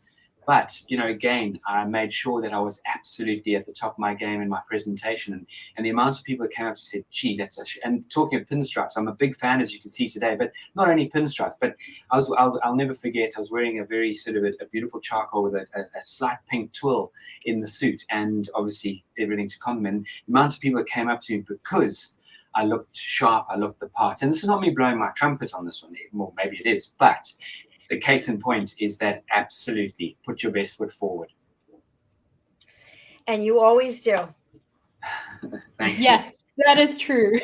again, I made sure that I was absolutely at the top of my game in my presentation, and the amount of people that came up and said, "Gee, and talking of pinstripes, I'm a big fan, as you can see today. But not only pinstripes, but I'll never forget. I was wearing a very sort of a beautiful charcoal with a slight pink twill in the suit, and obviously everything to compliment. The amount of people that came up to me because I looked sharp, I looked the part. And this is not me blowing my trumpet on this one, well, maybe it is, but the case in point is that absolutely put your best foot forward. And you always do. Thank you. Yes, that is true.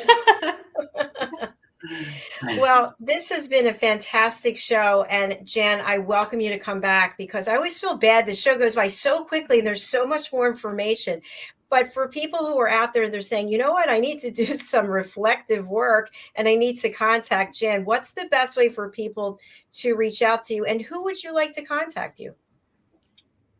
Well, this has been a fantastic show. And Jan, I welcome you to come back because I always feel bad. The show goes by so quickly and there's so much more information. But for people who are out there, they're saying, you know what, I need to do some reflective work and I need to contact Jan. What's the best way for people to reach out to you? And who would you like to contact you?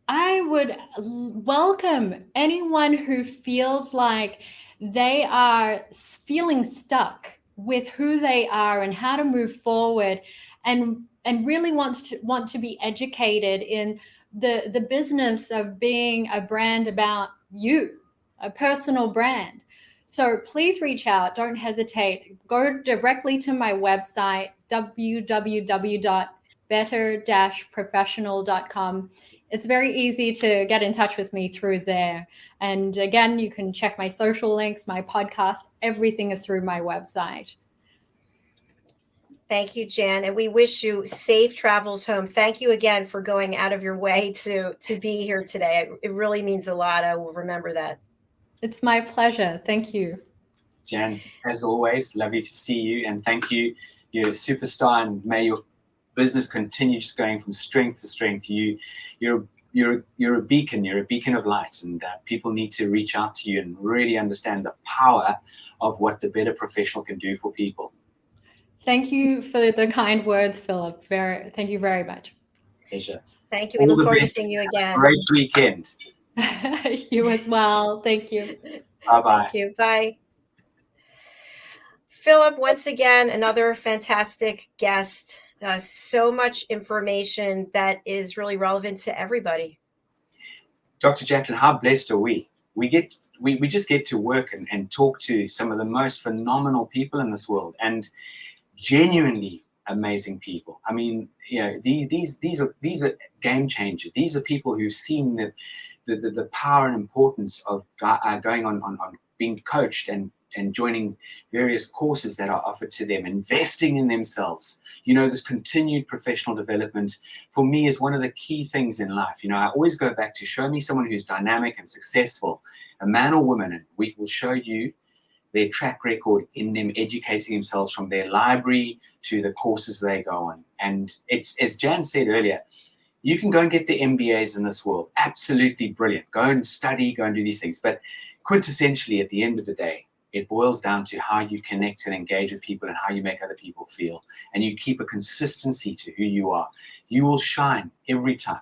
I would welcome anyone who feels like they are feeling stuck with who they are and how to move forward, and really want to be educated in the business of being a brand about you, a personal brand. So please reach out. Don't hesitate. Go directly to my website, www.better-professional.com. It's very easy to get in touch with me through there. And again, you can check my social links, my podcast, everything is through my website. Thank you, Jan. And we wish you safe travels home. Thank you again for going out of your way to be here today. It really means a lot. I will remember that. It's my pleasure. Thank you. Jan, as always, lovely to see you. And thank you. You're a superstar, and may your business continue just going from strength to strength. You're a beacon. You're a beacon of light, and people need to reach out to you and really understand the power of what the Better Professional can do for people. Thank you for the kind words, Philip. Thank you very much. Pleasure. Thank you. We look forward to seeing you again. Great weekend. You as well. Thank you. Bye-bye. Thank you. Bye. Philip, once again, another fantastic guest. So much information that is really relevant to everybody. Dr. Jacqueline, how blessed are we? We just get to work and talk to some of the most phenomenal people in this world, and genuinely amazing people. I mean, these are game changers. These are people who've seen the power and importance of going on being coached and joining various courses that are offered to them, investing in themselves. This continued professional development for me is one of the key things in life. I always go back to show me someone who's dynamic and successful, a man or woman, and we will show you their track record in them educating themselves from their library to the courses they go on. And it's, as Jan said earlier, you can go and get the MBAs in this world. Absolutely brilliant. Go and study, go and do these things. But quintessentially, at the end of the day, it boils down to how you connect and engage with people and how you make other people feel. And you keep a consistency to who you are. You will shine every time.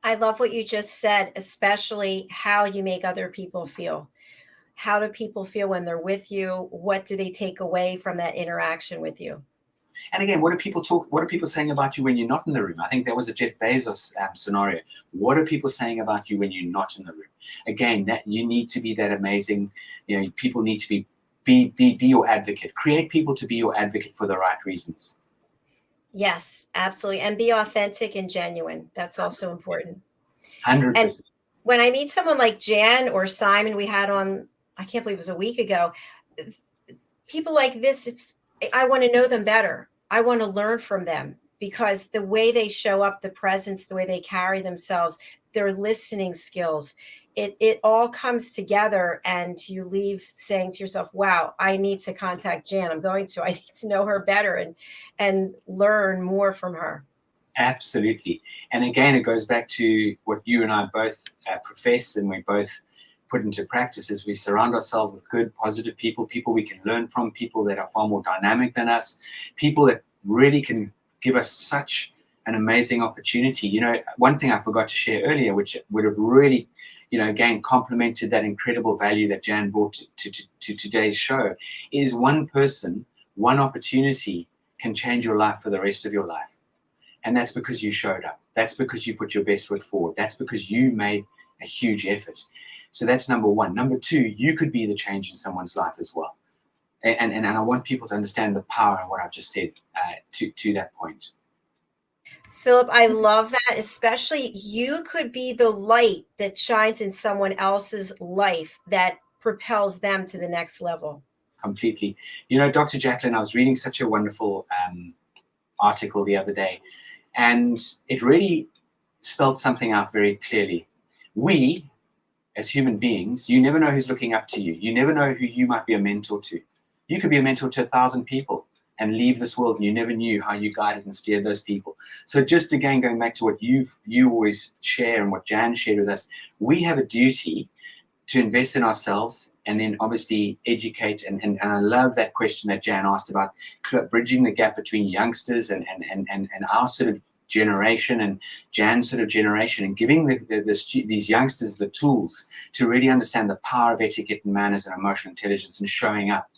I love what you just said, especially how you make other people feel. How do people feel when they're with you? What do they take away from that interaction with you? And again, what are people saying about you when you're not in the room? I think that was a Jeff Bezos scenario. What are people saying about you when you're not in the room? Again, that you need to be that amazing. People need to be your advocate. Create people to be your advocate for the right reasons. Yes, absolutely. And be authentic and genuine. That's also important. 100%. And when I meet someone like Jan or Simon, we had on, I can't believe it was a week ago, people like this, I want to know them better. I want to learn from them because the way they show up, the presence, the way they carry themselves, their listening skills, it all comes together, and you leave saying to yourself, wow, I need to contact Jan. I need to know her better and learn more from her. Absolutely. And again, it goes back to what you and I both profess and we both put into practice is we surround ourselves with good, positive people, people we can learn from, people that are far more dynamic than us, people that really can give us such an amazing opportunity. You know, one thing I forgot to share earlier, which would have really, you know, again, complemented that incredible value that Jan brought to today's show, is one person, one opportunity can change your life for the rest of your life. And that's because you showed up. That's because you put your best foot forward. That's because you made a huge effort. So that's number one. Number two, you could be the change in someone's life as well. And I want people to understand the power of what I've just said to that point. Philip, I love that. Especially you could be the light that shines in someone else's life that propels them to the next level. Completely. You know, Dr. Jacqueline, I was reading such a wonderful article the other day, and it really spelled something out very clearly. We, as human beings, you never know who's looking up to you. You never know who you might be a mentor to. You could be a mentor to 1,000 people and leave this world, and you never knew how you guided and steered those people. So just again, going back to what you always share and what Jan shared with us, we have a duty to invest in ourselves and then obviously educate. And I love that question that Jan asked about bridging the gap between youngsters and our sort of generation and Jan's sort of generation, and giving these youngsters the tools to really understand the power of etiquette and manners and emotional intelligence and showing up.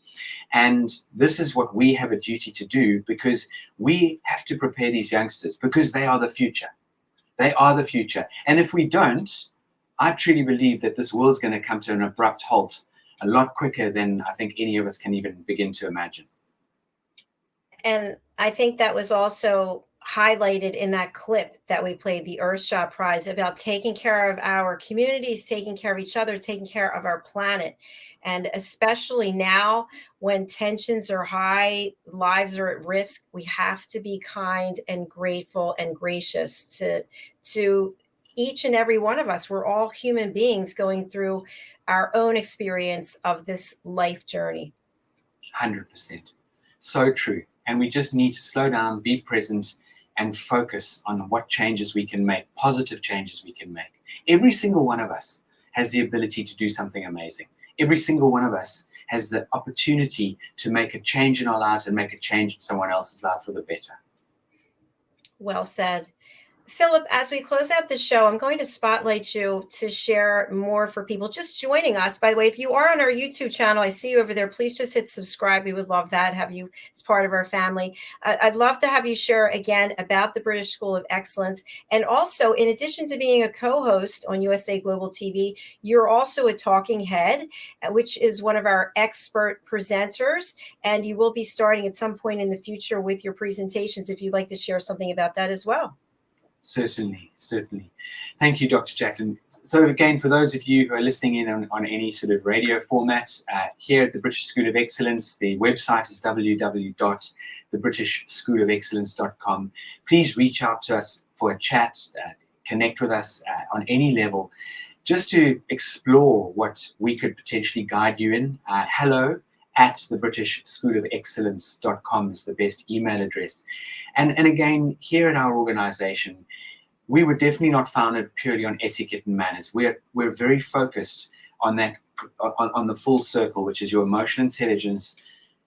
And this is what we have a duty to do, because we have to prepare these youngsters, because they are the future. They are the future. And if we don't, I truly believe that this world's going to come to an abrupt halt a lot quicker than I think any of us can even begin to imagine. And I think that was also highlighted in that clip that we played, the Earthshot Prize, about taking care of our communities, taking care of each other, taking care of our planet. And especially now when tensions are high, lives are at risk, we have to be kind and grateful and gracious to each and every one of us. We're all human beings going through our own experience of this life journey. 100%. So true. And we just need to slow down, be present, and focus on what changes we can make, positive changes we can make. Every single one of us has the ability to do something amazing. Every single one of us has the opportunity to make a change in our lives and make a change in someone else's life for the better. Well said. Philip, as we close out the show, I'm going to spotlight you to share more for people just joining us. By the way, if you are on our YouTube channel, I see you over there. Please just hit subscribe. We would love that, have you as part of our family. I'd love to have you share again about the British School of Excellence. And also, in addition to being a co-host on USA Global TV, you're also a talking head, which is one of our expert presenters. And you will be starting at some point in the future with your presentations, if you'd like to share something about that as well. Certainly. Thank you, Dr. Jacqueline. So again, for those of you who are listening in on any sort of radio format, here at the British School of Excellence, the website is www.thebritishschoolofexcellence.com. Please reach out to us for a chat, connect with us on any level, just to explore what we could potentially guide you in. hello@thebritishschoolofexcellence.com is the best email address. And again, here in our organization, we were definitely not founded purely on etiquette and manners. We're very focused on that, on the full circle, which is your emotional intelligence,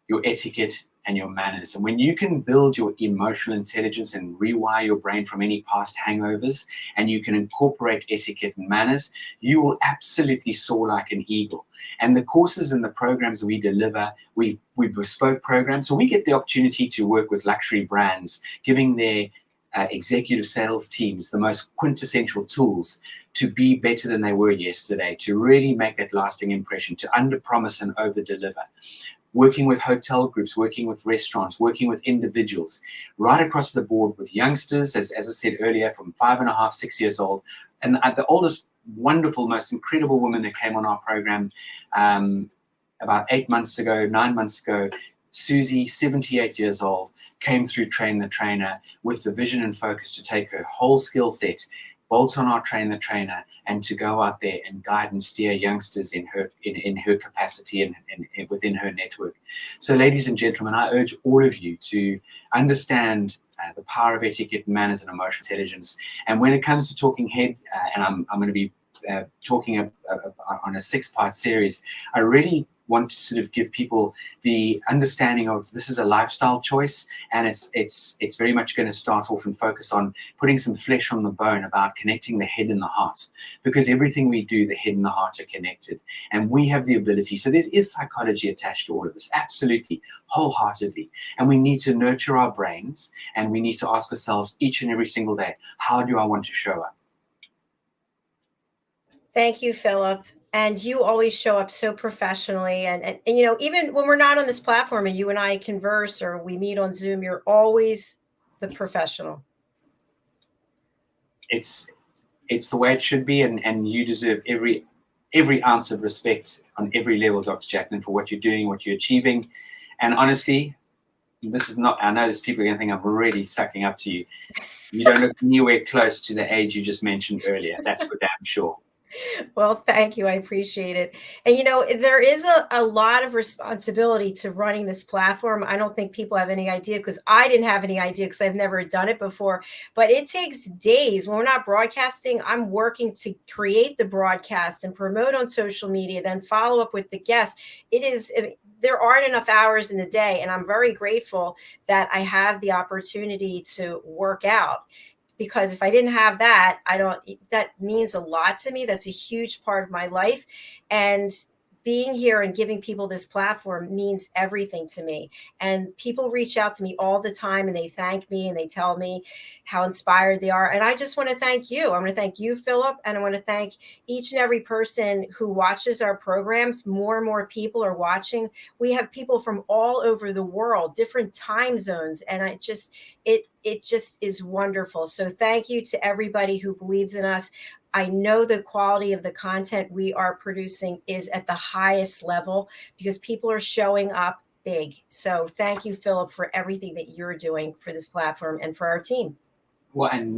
your etiquette, and your manners. And when you can build your emotional intelligence and rewire your brain from any past hangovers, and you can incorporate etiquette and manners, you will absolutely soar like an eagle. And the courses and the programs we deliver, we bespoke programs. So we get the opportunity to work with luxury brands, giving their executive sales teams the most quintessential tools to be better than they were yesterday, to really make that lasting impression, to under-promise and over-deliver. Working with hotel groups, working with restaurants, working with individuals, right across the board with youngsters, as I said earlier, from 5.5, 6 years old. And the oldest, wonderful, most incredible woman that came on our program about 9 months ago, Susie, 78 years old, came through Train the Trainer with the vision and focus to take her whole skill set, bolt on our Train the Trainer, and to go out there and guide and steer youngsters in her capacity and within her network. So ladies and gentlemen, I urge all of you to understand the power of etiquette, manners, and emotional intelligence. And when it comes to talking head, and I'm going to be talking on a 6-part series, I really want to sort of give people the understanding of this is a lifestyle choice, and it's very much going to start off and focus on putting some flesh on the bone about connecting the head and the heart, because everything we do, the head and the heart are connected, and we have the ability. So there is psychology attached to all of this, absolutely, wholeheartedly, and we need to nurture our brains, and we need to ask ourselves each and every single day, how do I want to show up? Thank you, Philip. And you always show up so professionally. And, you know, even when we're not on this platform and you and I converse or we meet on Zoom, you're always the professional. It's the way it should be. And you deserve every ounce of respect on every level, Dr. Jacqueline, for what you're doing, what you're achieving. And honestly, this is not, I know there's people going to think I'm really sucking up to you. You don't look anywhere close to the age you just mentioned earlier. That's for damn sure. Well, thank you. I appreciate it. And, you know, there is a lot of responsibility to running this platform. I don't think people have any idea, because I didn't have any idea because I've never done it before. But it takes days. When we're not broadcasting, I'm working to create the broadcast and promote on social media, then follow up with the guests. There aren't enough hours in the day. And I'm very grateful that I have the opportunity to work out. Because if I didn't have that, that means a lot to me. That's a huge part of my life. And being here and giving people this platform means everything to me. And people reach out to me all the time and they thank me and they tell me how inspired they are. And I just want to thank you. I want to thank you, Philip. And I want to thank each and every person who watches our programs. More and more people are watching. We have people from all over the world, different time zones. And it just is wonderful. So thank you to everybody who believes in us. I know the quality of the content we are producing is at the highest level because people are showing up big. So thank you, Philip, for everything that you're doing for this platform and for our team. Well, and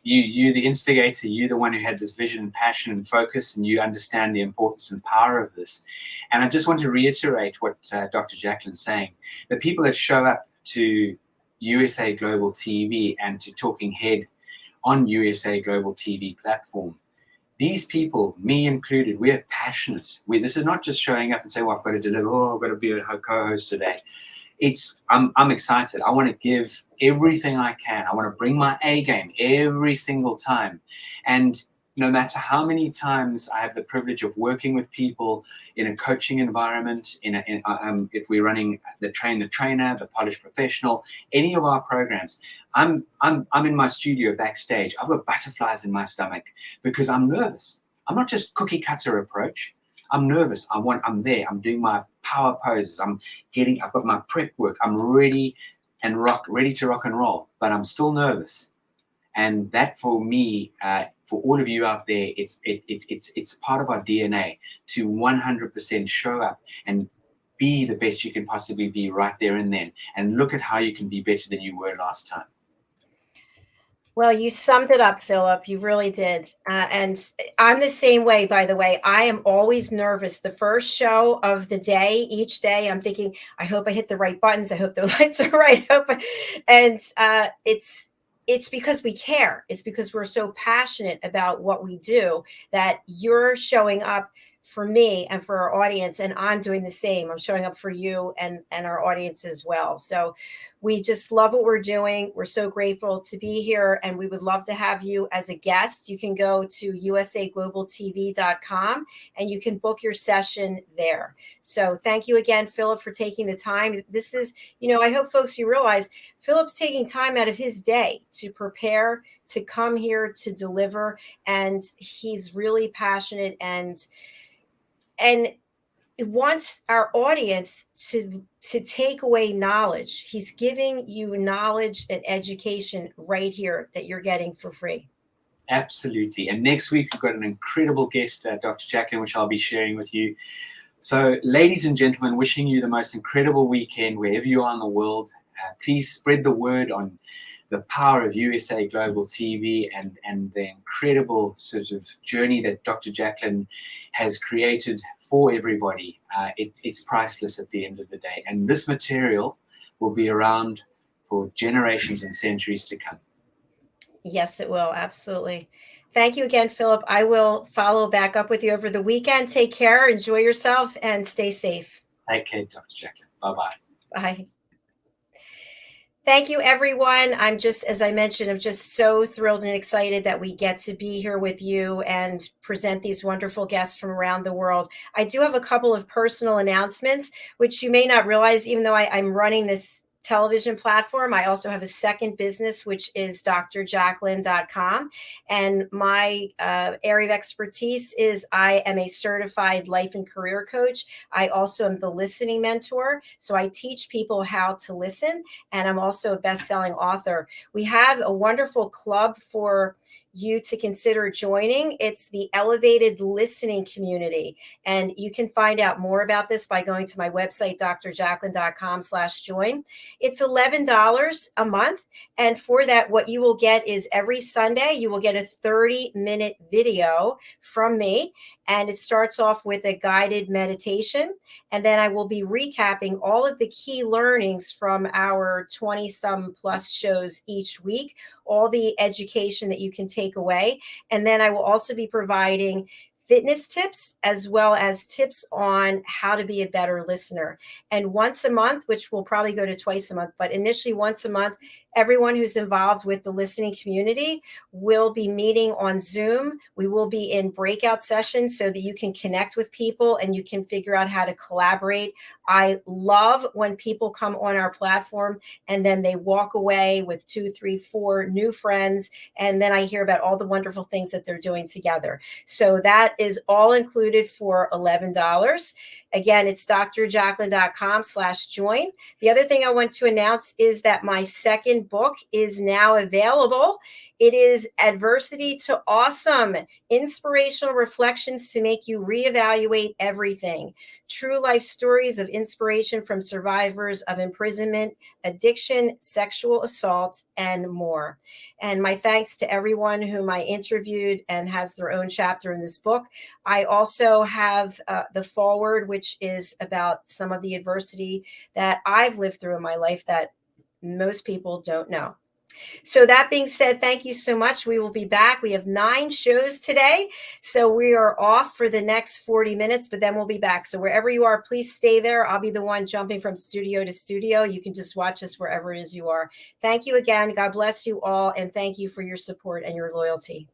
you, the instigator, you, the one who had this vision and passion and focus, and you understand the importance and power of this. And I just want to reiterate what Dr. Jacqueline's saying. The people that show up to USA Global TV and to Talking Head on USA Global TV platform, these people, me included, we are passionate. This is not just showing up and saying, well, I've got to deliver, I've got to be a co-host today. I'm excited. I want to give everything I can. I want to bring my A game every single time. And no matter how many times I have the privilege of working with people in a coaching environment, if we're running the Train the Trainer, the Polished Professional, any of our programs, I'm in my studio backstage. I've got butterflies in my stomach because I'm nervous. I'm not just cookie cutter approach. I'm nervous. I'm there. I'm doing my power poses. I've got my prep work. I'm ready to rock and roll, but I'm still nervous. And that for me, for all of you out there, it's part of our DNA to 100% show up and be the best you can possibly be right there and then. And look at how you can be better than you were last time. Well, you summed it up, Philip. You really did. And I'm the same way, by the way. I am always nervous. The first show of the day, each day, I'm thinking, I hope I hit the right buttons. I hope the lights are right. And it's because we care. It's because we're so passionate about what we do that you're showing up for me and for our audience, and I'm doing the same. I'm showing up for you and our audience as well. So we just love what we're doing. We're so grateful to be here, and we would love to have you as a guest. You can go to usaglobaltv.com and you can book your session there. So thank you again, Philip, for taking the time. This is, I hope folks, you realize Philip's taking time out of his day to prepare, to come here, to deliver, and he's really passionate and wants our audience to take away knowledge. He's giving you knowledge and education right here that you're getting for free. Absolutely. And next week, we've got an incredible guest, Dr. Jacqueline, which I'll be sharing with you. So, ladies and gentlemen, wishing you the most incredible weekend wherever you are in the world. Please spread the word on the power of USA Global TV and the incredible sort of journey that Dr. Jacqueline has created for everybody. It's priceless at the end of the day. And this material will be around for generations and centuries to come. Yes, it will. Absolutely. Thank you again, Philip. I will follow back up with you over the weekend. Take care, enjoy yourself, and stay safe. Take care, Dr. Jacqueline. Bye-bye. Bye. Thank you, everyone. I'm just, as I mentioned, I'm just so thrilled and excited that we get to be here with you and present these wonderful guests from around the world. I do have a couple of personal announcements, which you may not realize, even though I'm running this television platform. I also have a second business, which is drjacqueline.com. And my area of expertise is I am a certified life and career coach. I also am the listening mentor. So I teach people how to listen. And I'm also a best-selling author. We have a wonderful club for you to consider joining. It's the Elevated Listening Community. And you can find out more about this by going to my website, drjacqueline.com/join. It's $11 a month. And for that, what you will get is every Sunday, you will get a 30-minute video from me. And it starts off with a guided meditation. And then I will be recapping all of the key learnings from our 20-some plus shows each week, all the education that you can take away. And then I will also be providing fitness tips as well as tips on how to be a better listener. And once a month, which will probably go to twice a month, but initially once a month, everyone who's involved with the listening community will be meeting on Zoom. We will be in breakout sessions so that you can connect with people and you can figure out how to collaborate. I love when people come on our platform and then they walk away with 2, 3, 4 new friends. And then I hear about all the wonderful things that they're doing together. So that is all included for $11. Again, it's drjacqueline.com/join. The other thing I want to announce is that my second book is now available. It is Adversity to Awesome, Inspirational Reflections to Make You Reevaluate Everything. True life stories of inspiration from survivors of imprisonment, addiction, sexual assault, and more. And my thanks to everyone whom I interviewed and has their own chapter in this book. I also have the foreword, which is about some of the adversity that I've lived through in my life that most people don't know. So that being said, thank you so much. We will be back. We have 9 shows today. So we are off for the next 40 minutes, but then we'll be back. So wherever you are, please stay there. I'll be the one jumping from studio to studio. You can just watch us wherever it is you are. Thank you again. God bless you all. And thank you for your support and your loyalty.